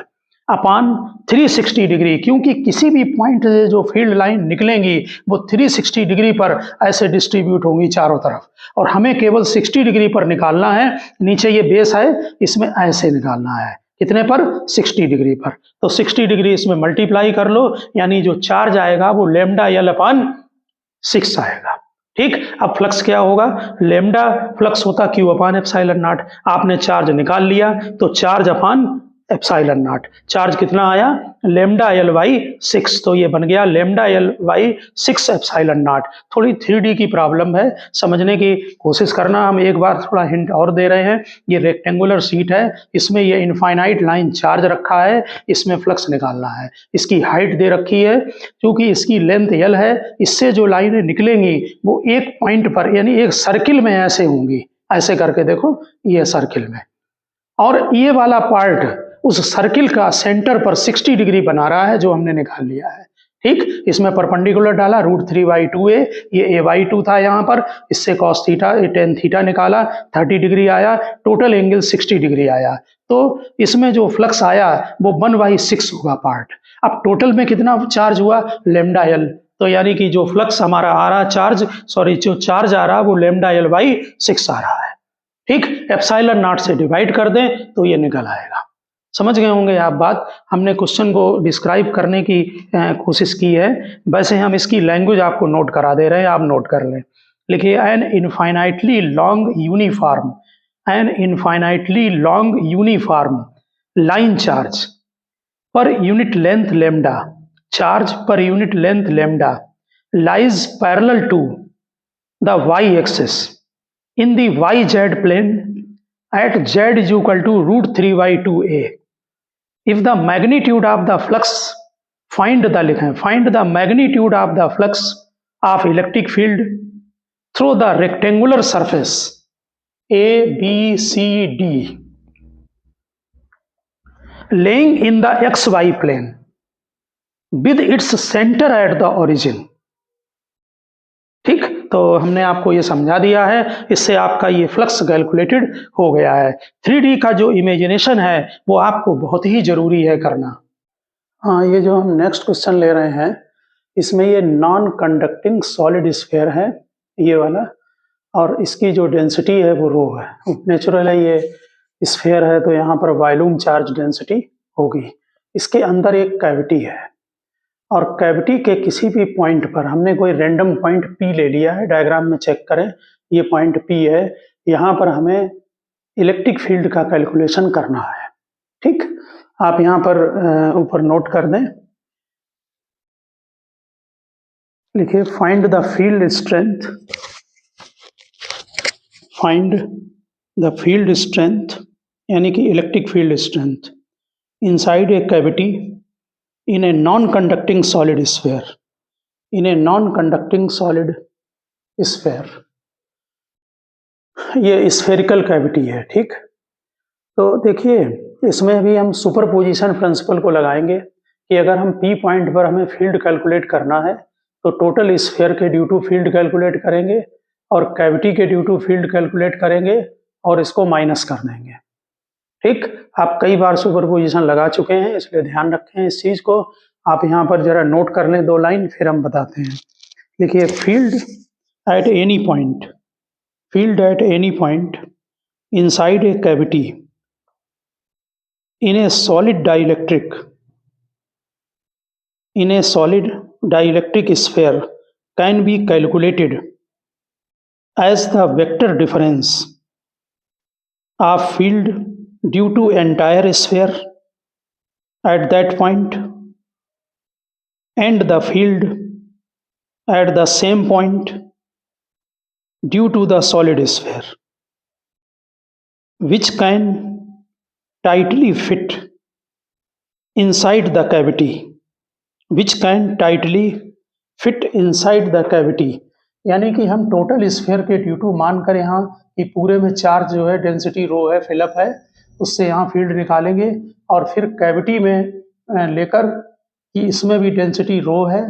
upon 360 degree, क्योंकि किसी भी पॉइंट से जो फील्ड लाइन निकलेंगी वो 360 डिग्री पर ऐसे डिस्ट्रीब्यूट होंगी चारों तरफ, और हमें केवल 60 डिग्री पर निकालना है। नीचे ये बेस है, इसमें ऐसे निकालना है, कितने पर, 60 डिग्री पर। तो 60 डिग्री इसमें मल्टीप्लाई कर लो, यानी जो चार्ज आएगा वो लेमडा एल अपॉन 6 आएगा। ठीक, अब फ्लक्स क्या होगा, लेमडा फ्लक्स होता Q अपॉन एप्सिलॉन नॉट। आपने चार्ज निकाल लिया तो charge upon epsilon not, charge कितना आया, लेमडा एल बाई 6, तो ये बन गया lambda L by 6 epsilon not. थोड़ी 3D की प्रॉब्लम है, समझने की कोशिश करना। हम एक बार थोड़ा हिंट और दे रहे हैं। ये रेक्टेंगुलर सीट है, इसमें ये इनफाइनाइट लाइन चार्ज रखा है, इसमें फ्लक्स निकालना है। इसकी हाइट दे रखी है, क्योंकि इसकी लेंथ एल है, इससे जो लाइनें निकलेंगी वो एक पॉइंट पर, यानी एक सर्किल में ऐसे होंगी, ऐसे करके देखो, ये सर्किल में, और ये वाला पार्ट उस सर्किल का सेंटर पर 60 डिग्री बना रहा है, जो हमने निकाल लिया है। ठीक, इसमें परपेंडिकुलर डाला √3/2a, ये a/2 था यहाँ पर, इससे cos थीटा, tan थीटा निकाला, 30 डिग्री आया, टोटल एंगल 60 डिग्री आया। तो इसमें जो फ्लक्स आया वो 1/6 होगा पार्ट। अब टोटल में कितना चार्ज हुआ, लेमडा एल, तो यानी कि जो फ्लक्स हमारा आ रहा चार्ज, सॉरी जो चार्ज आ रहा वो लेमडा एल बाई 6 आ रहा है। ठीक, एप्सिलॉन नॉट से डिवाइड कर दें तो ये निकल आएगा। समझ गए होंगे आप बात। हमने क्वेश्चन को डिस्क्राइब करने की कोशिश की है, वैसे हम इसकी लैंग्वेज आपको नोट करा दे रहे हैं, आप नोट कर लें। लिखिए, an infinitely long uniform, an infinitely long uniform line charge per unit length lambda, charge per unit length lambda lies parallel to the y-axis in the yz plane at z is equal to √3/2a. If the magnitude of the flux, find the magnitude of the flux of electric field through the rectangular surface A, B, C, D laying in the xy plane with its center at the origin. ठीक, तो हमने आपको ये समझा दिया है, इससे आपका ये फ्लक्स कैलकुलेटेड हो गया है। 3D का जो इमेजिनेशन है वो आपको बहुत ही ज़रूरी है करना। हाँ, ये जो हम नेक्स्ट क्वेश्चन ले रहे हैं, इसमें ये नॉन कंडक्टिंग सॉलिड स्फीयर है, ये वाला, और इसकी जो डेंसिटी है वो रो है। नेचुरल है, ये स्फीयर है तो यहाँ पर वॉल्यूम चार्ज डेंसिटी होगी। इसके अंदर एक कैविटी है और कैविटी के किसी भी पॉइंट पर हमने कोई रैंडम पॉइंट P ले लिया है, डायग्राम में चेक करें, ये पॉइंट P है। यहाँ पर हमें इलेक्ट्रिक फील्ड का कैलकुलेशन करना है। ठीक, आप यहाँ पर ऊपर नोट कर दें, लिखिए find the field strength, find the field strength यानी कि electric field strength inside a cavity in a non-conducting solid sphere, in a non-conducting solid sphere, ये स्फेरिकल कैविटी है। ठीक, तो देखिए इसमें भी हम सुपरपोजिशन प्रिंसिपल को लगाएंगे कि अगर हम P पॉइंट पर हमें फील्ड कैलकुलेट करना है तो टोटल स्फीयर के ड्यू टू फील्ड कैलकुलेट करेंगे और कैविटी के ड्यू टू फील्ड कैलकुलेट करेंगे और इसको माइनस कर देंगे। ठीक, आप कई बार सुपरपोजिशन लगा चुके हैं, इसलिए ध्यान रखें इस चीज को। आप यहाँ पर जरा नोट कर लें 2 लाइन, फिर हम बताते हैं। देखिए field at any point, field at any point inside a cavity in a solid dielectric, in a solid dielectric sphere can be calculated as the vector difference of field due to entire sphere at that point and the field at the same point due to the solid sphere, which can tightly fit inside the cavity, which can tightly fit inside the cavity। यानी कि हम total sphere के due to मानकर यहाँ कि पूरे में charge जो है डेंसिटी रो है, फिलअप है, उससे यहाँ फील्ड निकालेंगे और फिर कैविटी में लेकर कि इसमें भी डेंसिटी रो है।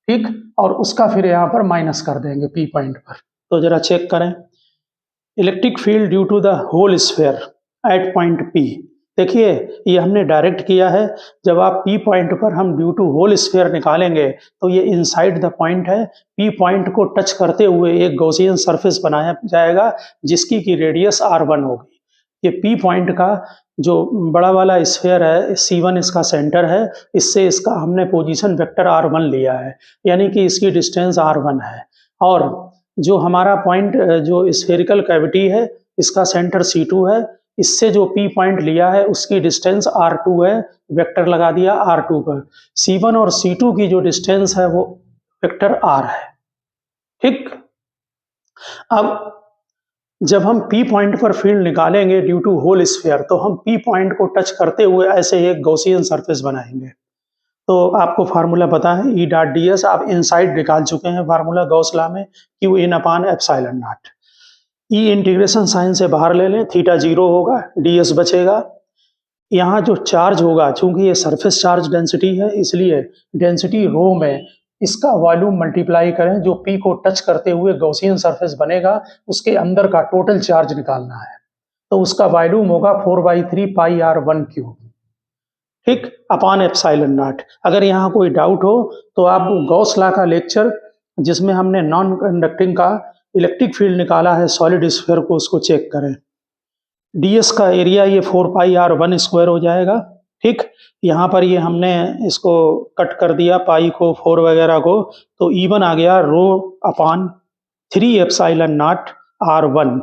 ठीक, और उसका फिर यहाँ पर माइनस कर देंगे P पॉइंट पर। तो जरा चेक करें, electric field due to the whole sphere at point P। देखिए ये हमने डायरेक्ट किया है, जब आप P पॉइंट पर हम ड्यू टू होल स्फीयर निकालेंगे तो ये इनसाइड द पॉइंट है। P पॉइंट को टच करते हुए एक गॉसियन सरफेस बनाया जाएगा जिसकी की रेडियस R1 होगी। ये P पॉइंट का जो बड़ा वाला स्फीयर है, C1 इसका सेंटर है, इससे इसका हमने पोजीशन वेक्टर R1 लिया है, यानी कि इसकी डिस्टेंस R1 है। और जो हमारा पॉइंट जो स्फेरिकल कैविटी है, इसका सेंटर C2 है, इससे जो P पॉइंट लिया है उसकी डिस्टेंस R2 है, वेक्टर लगा दिया R2 पर। C1 और C2 की जो डिस्टेंस है वो वेक्टर R है। ठीक, अब जब हम P पॉइंट पर फील्ड निकालेंगे ड्यू टू होल स्फीयर तो हम P पॉइंट को टच करते हुए ऐसे एक गॉसियन सरफेस बनाएंगे। तो आपको फार्मूला पता है E डॉट ds, आप इनसाइड निकाल चुके हैं फार्मूला गॉस लॉ में, Q in upon epsilon not. E integration sign से बाहर ले लें, थीटा 0 होगा, ds बचेगा। यहाँ जो चार्ज होगा, चूंकि ये सरफेस चार्ज डेंसिटी है इसलिए डेंसिटी रो में इसका वॉल्यूम मल्टीप्लाई करें, जो P को टच करते हुए गॉसियन सरफेस बनेगा उसके अंदर का टोटल चार्ज निकालना है, तो उसका वॉल्यूम होगा 4/3 पाई R1 क्यूब। ठीक, अपान एप्सिलॉन नॉट। अगर यहाँ कोई डाउट हो तो आप गॉस लॉ का लेक्चर जिसमें हमने नॉन कंडक्टिंग का इलेक्ट्रिक फील्ड निकाला है सॉलिड स्फीयर को, उसको चेक करें। ds का एरिया ये 4 पाई R1 स्क्वायर हो जाएगा। ठीक, यहाँ पर ये हमने इसको कट कर दिया पाई को, 4 वगैरह को, तो E1 आ गया रो अपान 3 एप्सिलॉन नॉट R1।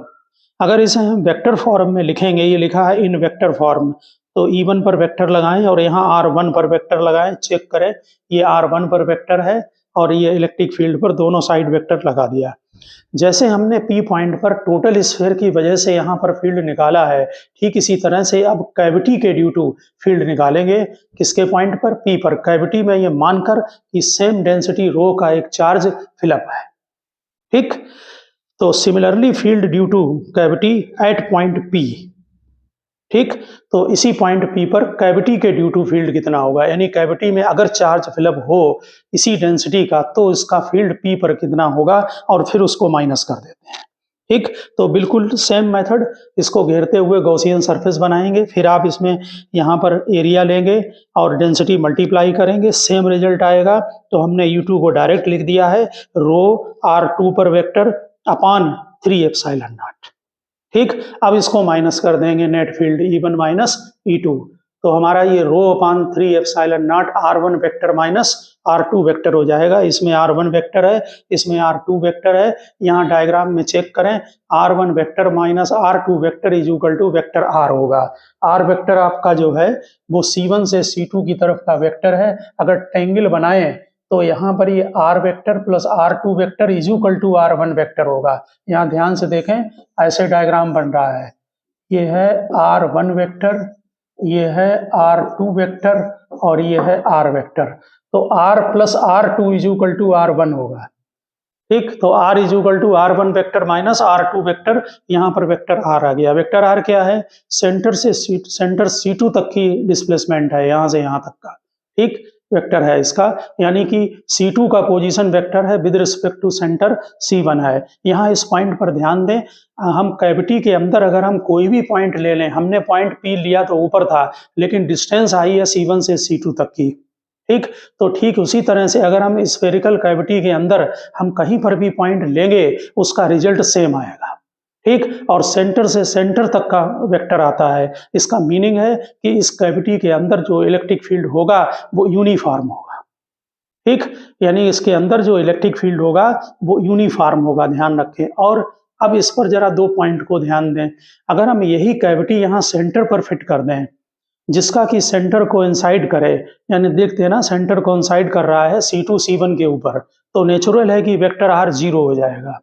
अगर इसे हम वेक्टर फॉर्म में लिखेंगे, ये लिखा है इन वेक्टर फॉर्म, तो E1 पर वेक्टर लगाएं और यहाँ R1 पर वेक्टर लगाएं, चेक करें, ये R1 पर वेक्टर है और ये इलेक्ट्रिक फील्ड पर दोनों साइड वेक्टर लगा दिया। जैसे हमने P पॉइंट पर टोटल स्फीयर की वजह से यहाँ पर फील्ड निकाला है, ठीक इसी तरह से अब कैविटी के ड्यू टू फील्ड निकालेंगे। किसके पॉइंट पर? P पर। कैविटी में ये मानकर कि सेम डेंसिटी रो का एक चार्ज फिलअप है। ठीक, तो similarly field due to cavity at point P। ठीक, तो इसी पॉइंट पी पर कैविटी के ड्यू टू फील्ड कितना होगा, यानी कैविटी में अगर चार्ज फिलअप हो इसी डेंसिटी का तो इसका फील्ड पी पर कितना होगा और फिर उसको माइनस कर देते हैं। ठीक, तो बिल्कुल सेम मेथड, इसको घेरते हुए गॉसियन सरफेस बनाएंगे, फिर आप इसमें यहाँ पर एरिया लेंगे और डेंसिटी मल्टीप्लाई करेंगे, सेम रिजल्ट आएगा। तो हमने U2 को डायरेक्ट लिख दिया है रो R2 पर वेक्टर अपान 3 एप्सिलॉन नॉट। ठीक, अब इसको माइनस कर देंगे net field E1 minus E2, तो हमारा ये रो अपान 3 epsilon not R1 vector minus R2 vector हो जाएगा। इसमें R1 वेक्टर है, इसमें R2 वेक्टर है, यहाँ डायग्राम में चेक करें R1 vector minus R2 vector is equal to vector R होगा। R वेक्टर आपका जो है वो C1 से C2 की तरफ का वेक्टर है। अगर ट्रायंगल बनाएं तो यहाँ पर ये R vector plus R2 vector is equal to R1 vector होगा। यहाँ ध्यान से देखें, ऐसे डायग्राम बन रहा है, ये है R1 वेक्टर, ये है R2 वेक्टर और ये है R वेक्टर। तो R plus R2 is equal to R1 होगा। ठीक, तो R is equal to R1 vector minus R2 vector, यहाँ पर वेक्टर R आ गया। वेक्टर R क्या है, सेंटर से सेंटर C2 तक की डिस्प्लेसमेंट है, यहाँ से यहाँ तक का। ठीक, वेक्टर है इसका, यानी कि C2 का पोजीशन वेक्टर है with respect to centre C1 है। यहाँ इस पॉइंट पर ध्यान दें, हम कैविटी के अंदर अगर हम कोई भी पॉइंट ले लें, हमने पॉइंट P लिया तो ऊपर था, लेकिन डिस्टेंस आई है C1 से C2 तक की। ठीक, तो ठीक उसी तरह से अगर हम स्फेरिकल कैविटी के अंदर हम कहीं पर भी पॉइंट लेंगे उसका रिजल्ट सेम आएगा। ठीक, और सेंटर से सेंटर तक का वेक्टर आता है। इसका मीनिंग है कि इस कैविटी के अंदर जो इलेक्ट्रिक फील्ड होगा वो यूनिफॉर्म होगा। ठीक, यानी इसके अंदर जो इलेक्ट्रिक फील्ड होगा वो यूनिफॉर्म होगा, ध्यान रखें। और अब इस पर जरा 2 पॉइंट को ध्यान दें, अगर हम यही कैविटी यहाँ सेंटर पर फिट कर दें जिसका कि सेंटर कोइंसाइड करे, यानी देखते हैं ना सेंटर कोइंसाइड कर रहा है C2 C1 के ऊपर, तो नेचुरल है कि वेक्टर R 0 हो जाएगा।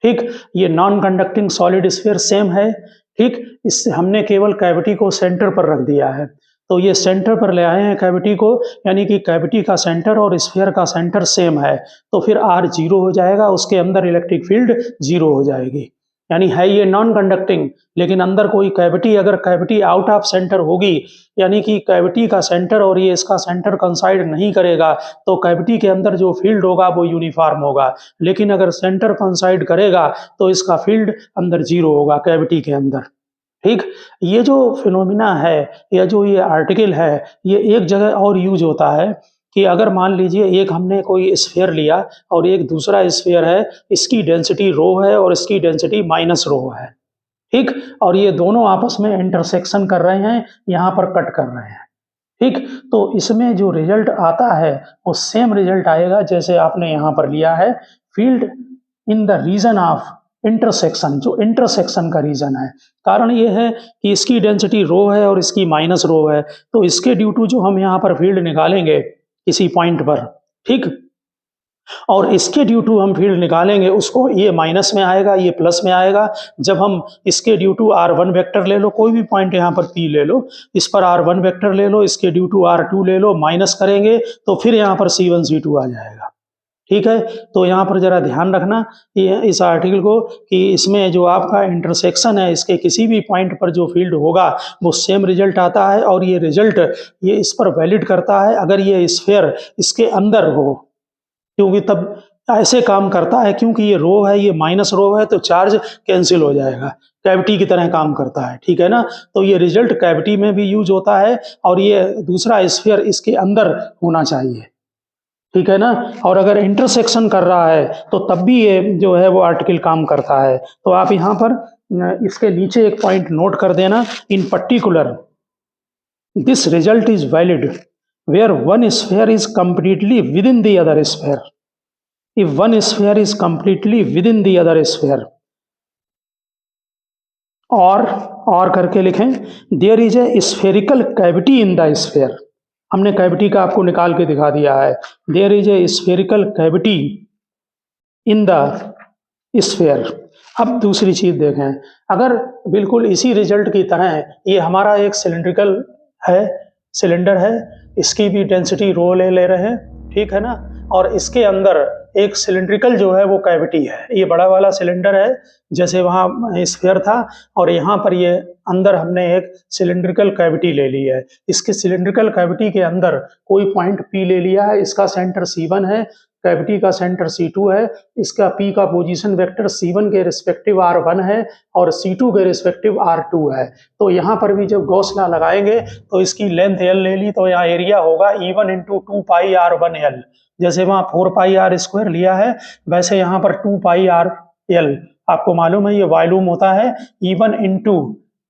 ठीक, ये non conducting solid sphere same है। ठीक, इससे हमने केवल कैविटी को सेंटर पर रख दिया है, तो ये सेंटर पर ले आए हैं कैविटी को, यानी कि कैविटी का सेंटर और स्फीयर का सेंटर सेम है, तो फिर R 0 हो जाएगा, उसके अंदर इलेक्ट्रिक फील्ड 0 हो जाएगी। यानी है ये नॉन कंडक्टिंग, लेकिन अंदर कोई कैविटी, अगर कैविटी आउट ऑफ सेंटर होगी, यानी कि कैविटी का सेंटर और ये इसका सेंटर कंसाइड नहीं करेगा, तो कैविटी के अंदर जो फील्ड होगा वो यूनिफॉर्म होगा। लेकिन अगर सेंटर कंसाइड करेगा तो इसका फील्ड अंदर 0 होगा कैविटी के अंदर। ठीक, ये जो फिनोमिना है या जो ये आर्टिकल है, ये एक जगह और यूज होता है कि अगर मान लीजिए एक हमने कोई स्फीयर लिया और एक दूसरा स्फीयर है, इसकी डेंसिटी रो है और इसकी डेंसिटी माइनस रो है। ठीक, और ये दोनों आपस में इंटरसेक्शन कर रहे हैं, यहाँ पर कट कर रहे हैं। ठीक, तो इसमें जो रिजल्ट आता है वो सेम रिजल्ट आएगा जैसे आपने यहाँ पर लिया है, field in the region of intersection, जो इंटरसेक्शन का रीजन है। कारण ये है कि इसकी डेंसिटी रो है और इसकी माइनस रो है, तो इसके ड्यू टू जो हम यहाँ पर फील्ड निकालेंगे किसी पॉइंट पर, ठीक, और इसके ड्यू टू हम फील्ड निकालेंगे, उसको ये माइनस में आएगा, ये प्लस में आएगा। जब हम इसके ड्यू टू R1 वेक्टर ले लो, कोई भी पॉइंट यहाँ पर P ले लो, इस पर R1 वेक्टर ले लो, इसके ड्यू टू R2 ले लो, माइनस करेंगे तो फिर यहाँ पर C1 C2 आ जाएगा। ठीक है, तो यहाँ पर जरा ध्यान रखना ये इस आर्टिकल को कि इसमें जो आपका इंटरसेक्शन है, इसके किसी भी पॉइंट पर जो फील्ड होगा वो सेम रिजल्ट आता है, और ये रिजल्ट ये इस पर वैलिड करता है अगर ये स्फीयर इसके अंदर हो, क्योंकि तब ऐसे काम करता है, क्योंकि ये रो है, ये माइनस रो है, तो चार्ज कैंसिल हो जाएगा, कैविटी की तरह काम करता है। ठीक है ना, तो ये रिजल्ट कैविटी में भी यूज होता है और ये दूसरा स्फीयर इसके अंदर होना चाहिए। ठीक है ना, और अगर इंटरसेक्शन कर रहा है तो तब भी ये जो है वो आर्टिकल काम करता है। तो आप यहाँ पर इसके नीचे एक पॉइंट नोट कर देना, इन particular this result is valid where one sphere is completely within the other sphere. If one sphere is completely within the other sphere, और करके लिखें, there is a spherical cavity in the sphere. हमने cavity का आपको निकाल के दिखा दिया है, there is a spherical cavity in the sphere. अब दूसरी चीज देखें, अगर बिल्कुल इसी रिजल्ट की तरह ये हमारा एक सिलेंड्रिकल है, सिलेंडर है, इसकी भी डेंसिटी रो ले रहे हैं, ठीक है ना, और इसके अंदर एक सिलेंड्रिकल जो है वो कैविटी है, ये बड़ा वाला सिलेंडर है, जैसे वहाँ स्फीयर था और यहाँ पर ये अंदर हमने एक सिलिंड्रिकल कैविटी ले ली है। इसके सिलिंड्रिकल कैविटी के अंदर कोई पॉइंट P ले लिया है, इसका सेंटर C1 है, कैविटी का सेंटर C2 है, इसका P का पोजीशन वेक्टर C1 के रिस्पेक्टिव R1 है और C2 के रिस्पेक्टिव R2 है। तो यहाँ पर भी जब गॉस लॉ लगाएंगे तो इसकी लेंथ L ले ली तो यहाँ एरिया होगा E1 × 2 पाई R1L। जैसे वहाँ 4 पाई R स्क्वायर लिया है वैसे यहाँ पर 2 पाई RL। आपको मालूम है ये वॉल्यूम होता है E1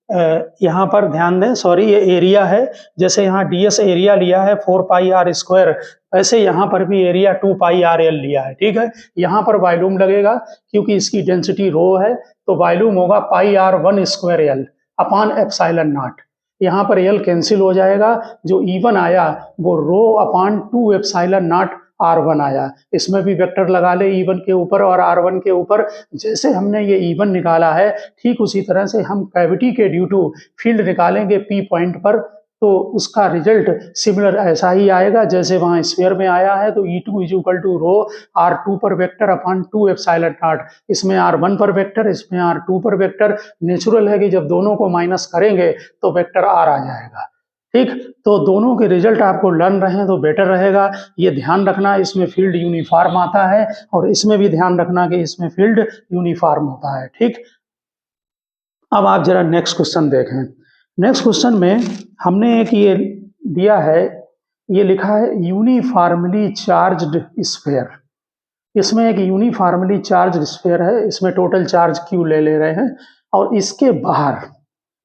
× यहाँ पर ध्यान दें, सॉरी ये एरिया है। जैसे यहाँ ds एरिया लिया है 4 पाई R स्क्वायर, वैसे यहाँ पर भी एरिया 2 पाई RL लिया है। ठीक है, यहाँ पर वॉल्यूम लगेगा क्योंकि इसकी डेंसिटी रो है तो वॉल्यूम होगा पाई R1 square L upon epsilon not. यहाँ पर L कैंसिल हो जाएगा, जो E1 आया वो rho upon 2 epsilon not R1 आया। इसमें भी वेक्टर लगा ले E1 के ऊपर और R1 के ऊपर। जैसे हमने ये E1 निकाला है ठीक उसी तरह से हम कैविटी के ड्यू टू फील्ड निकालेंगे P पॉइंट पर, तो उसका रिजल्ट सिमिलर ऐसा ही आएगा जैसे वहाँ स्फीयर में आया है। तो E2 = रो R2 पर वेक्टर अपॉन 2 एप्सिलॉन नॉट। इसमें R1 पर वेक्टर, इसमें R2 पर वेक्टर। नेचुरल है कि जब दोनों को माइनस करेंगे तो वेक्टर R आ जाएगा। ठीक, तो दोनों के रिजल्ट आपको लर्न रहे तो बेटर रहेगा। ये ध्यान रखना इसमें फील्ड यूनिफॉर्म आता है और इसमें भी ध्यान रखना कि इसमें फील्ड यूनिफॉर्म होता है। ठीक, अब आप जरा नेक्स्ट क्वेश्चन देखें। नेक्स्ट क्वेश्चन में हमने एक ये दिया है, ये लिखा है यूनिफॉर्मली चार्ज्ड स्फीयर। इसमें एक यूनिफॉर्मली चार्ज्ड स्फीयर है, इसमें टोटल चार्ज Q ले रहे हैं और इसके बाहर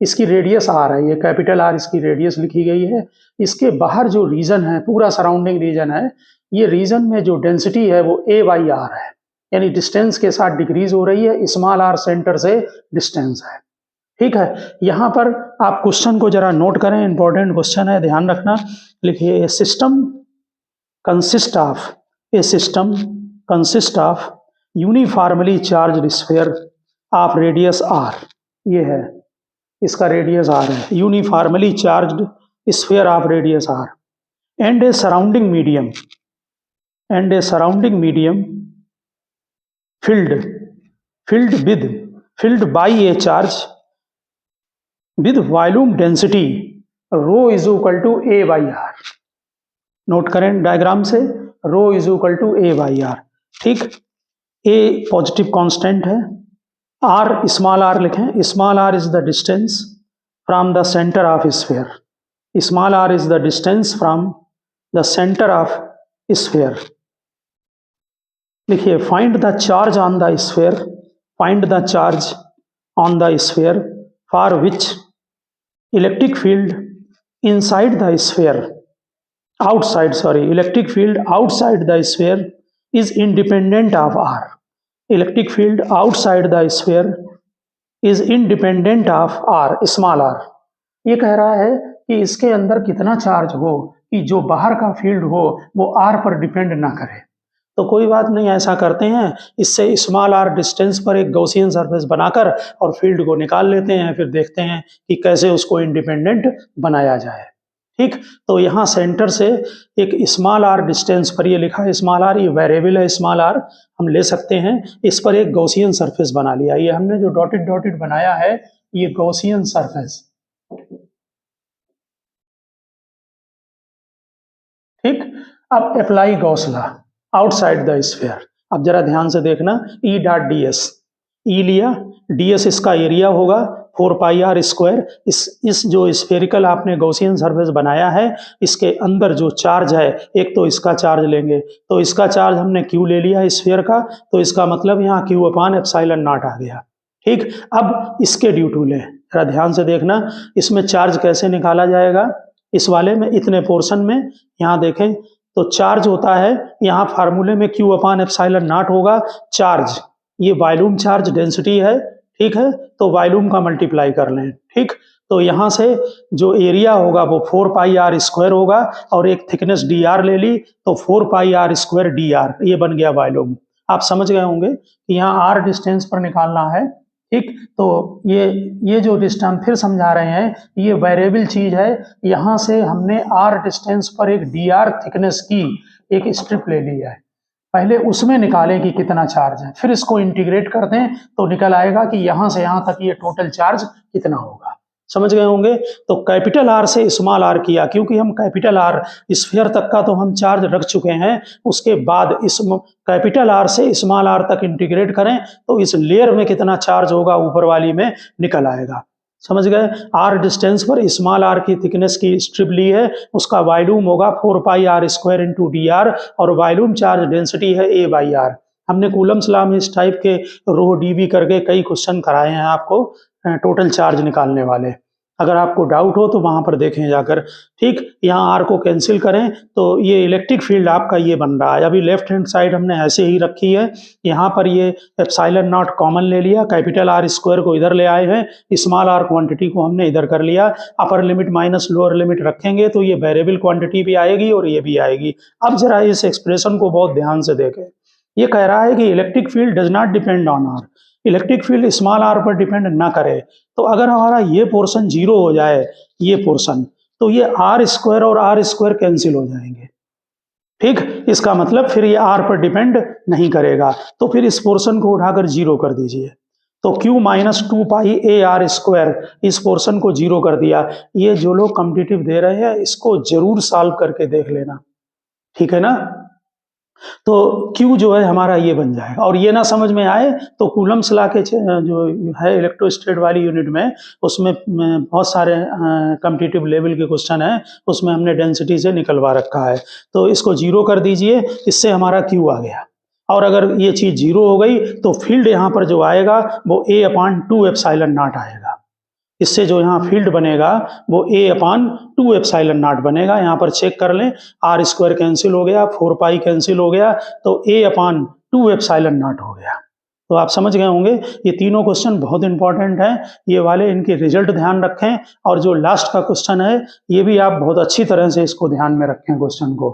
इसकी रेडियस R है, ये कैपिटल R इसकी रेडियस लिखी गई है। इसके बाहर जो रीजन है, पूरा सराउंडिंग रीजन है, ये रीजन में जो डेंसिटी है वो A/R है, यानी डिस्टेंस के साथ डिक्रीज हो रही है। स्मॉल r सेंटर से डिस्टेंस है। ठीक है, यहाँ पर आप क्वेश्चन को जरा नोट करें, इंपॉर्टेंट क्वेश्चन है, ध्यान रखना। लिखिए a system consist of uniformly charged sphere of radius R। ये है, इसका रेडियस R है, uniformly charged sphere of radius R and a surrounding medium filled by a charge with volume density rho = A/R। Note करें diagram से, rho = A/R। ठीक, A positive constant है, R small r लिखें। Small r is the distance from the centre of sphere. Small r is the distance from the centre of sphere. लिखिए find the charge on the sphere, for which electric field inside the sphere electric field outside the sphere is independent of R। Electric field outside the sphere is independent of R, small r। ये कह रहा है कि इसके अंदर कितना charge हो कि जो बाहर का फील्ड हो वो R पर डिपेंड ना करे। तो कोई बात नहीं, ऐसा करते हैं, इससे स्मॉल r डिस्टेंस पर एक गॉसियन सरफेस बनाकर और फील्ड को निकाल लेते हैं, फिर देखते हैं कि कैसे उसको इंडिपेंडेंट बनाया जाए। ठीक, तो यहाँ सेंटर से एक स्मॉल r डिस्टेंस पर, ये लिखा है स्मॉल r, ये वेरिएबल है स्मॉल r, हम ले सकते हैं। इस पर एक गॉसियन सरफेस बना लिया। ये हमने जो डॉटेड बनाया है ये गॉसियन सरफेस। ठीक, अब apply Gauss law outside the sphere. अब जरा ध्यान से देखना, E.ds, E लिया, ds इसका एरिया होगा 4 पाई R स्क्वायर। इस जो स्फेरिकल आपने गॉसियन सरफेस बनाया है इसके अंदर जो चार्ज है, एक तो इसका चार्ज लेंगे, तो इसका चार्ज हमने Q ले लिया स्फीयर का, तो इसका मतलब यहाँ Q/ε0 आ गया। ठीक, अब इसके ड्यू टू लें, जरा ध्यान से देखना, इसमें चार्ज कैसे निकाला जाएगा। इस वाले में इतने पोर्शन में यहाँ देखें तो चार्ज होता है, यहाँ फार्मूले में Q/ε0 होगा चार्ज, ये वॉल्यूम चार्ज डेंसिटी है। ठीक है, तो वॉल्यूम का मल्टीप्लाई कर लें। ठीक, तो यहाँ से जो एरिया होगा वो 4 पाई R स्क्वायर होगा और एक थिकनेस dr ले ली तो 4 पाई R स्क्वायर dr, ये बन गया वॉल्यूम। आप समझ गए होंगे कि यहाँ R डिस्टेंस पर निकालना है। ठीक, तो ये जो डिस्टेंस फिर समझा रहे हैं, ये वेरिएबल चीज है। यहाँ से हमने R डिस्टेंस पर एक dr थिकनेस की एक स्ट्रिप ले ली है। पहले उसमें निकालें कि कितना चार्ज है, फिर इसको इंटीग्रेट कर दें तो निकल आएगा कि यहाँ से यहाँ तक ये टोटल चार्ज कितना होगा। समझ गए होंगे। तो कैपिटल आर से स्मॉल आर किया, क्योंकि हम कैपिटल आर स्फीयर तक का तो हम चार्ज रख चुके हैं, उसके बाद इस कैपिटल आर से स्मॉल आर तक इंटीग्रेट करें तो इस लेयर में कितना चार्ज होगा ऊपर वाली में निकल आएगा। समझ गए। आर डिस्टेंस पर स्मॉल आर की थिकनेस की स्ट्रिप ली है, उसका वॉल्यूम होगा 4 pi r square into d r, और वॉल्यूम चार्ज डेंसिटी है ए बाई आर। हमने कूलम्स लॉ में इस टाइप के रो डीबी करके कई क्वेश्चन कराए हैं आपको टोटल चार्ज निकालने वाले। अगर आपको डाउट हो तो वहां पर देखें जाकर। ठीक, यहाँ आर को कैंसिल करें तो ये इलेक्ट्रिक फील्ड आपका ये बन रहा है। अभी लेफ्ट हैंड साइड हमने ऐसे ही रखी है, यहाँ पर ये एप्सिलॉन नॉट कॉमन ले लिया, कैपिटल आर स्क्वायर को इधर ले आए हैं, स्मॉल आर क्वांटिटी को हमने इधर कर लिया। Upper limit minus lower limit रखेंगे तो ये वेरिएबल क्वांटिटी भी आएगी और ये भी आएगी। अब जरा इस एक्सप्रेशन को बहुत ध्यान से देखें। ये कह रहा है कि electric field does not depend on r, electric field small r पर डिपेंड ना करे। तो अगर हमारा ये पोर्शन जीरो हो जाए, ये पोर्शन, तो ये आर स्क्वायर और आर स्क्वायर कैंसिल हो जाएंगे। ठीक, इसका मतलब फिर ये आर पर डिपेंड नहीं करेगा। तो फिर इस पोर्शन को उठाकर जीरो कर दीजिए। तो Q minus 2 pi A R square, इस पोर्शन को जीरो कर दिया। ये जो लोग कॉम्पिटिटिव दे रहे हैं इसको जरूर सॉल्व करके देख लेना, ठीक है ना। तो Q जो है हमारा ये बन जाएगा। और ये ना समझ में आए तो कूलम्स लॉ के जो है इलेक्ट्रोस्टैट वाली यूनिट में, उसमें बहुत सारे कॉम्पिटिटिव लेवल के क्वेश्चन हैं, उसमें हमने डेंसिटी से निकलवा रखा है। तो इसको जीरो कर दीजिए, इससे हमारा Q आ गया। और अगर ये चीज जीरो हो गई तो फील्ड यहाँ पर जो आएगा वो A/2 एप्सिलॉन नॉट आएगा। इससे जो यहाँ फील्ड बनेगा वो A/2 एप्सिलॉन नॉट बनेगा। यहाँ पर चेक कर लें, आर स्क्वायर कैंसिल हो गया, 4 पाई कैंसिल हो गया, तो A/2 एप्सिलॉन नॉट हो गया। तो आप समझ गए होंगे। ये तीनों क्वेश्चन बहुत इंपॉर्टेंट हैं, ये वाले इनके रिजल्ट ध्यान रखें। और जो लास्ट का क्वेश्चन है ये भी आप बहुत अच्छी तरह से इसको ध्यान में रखें क्वेश्चन को।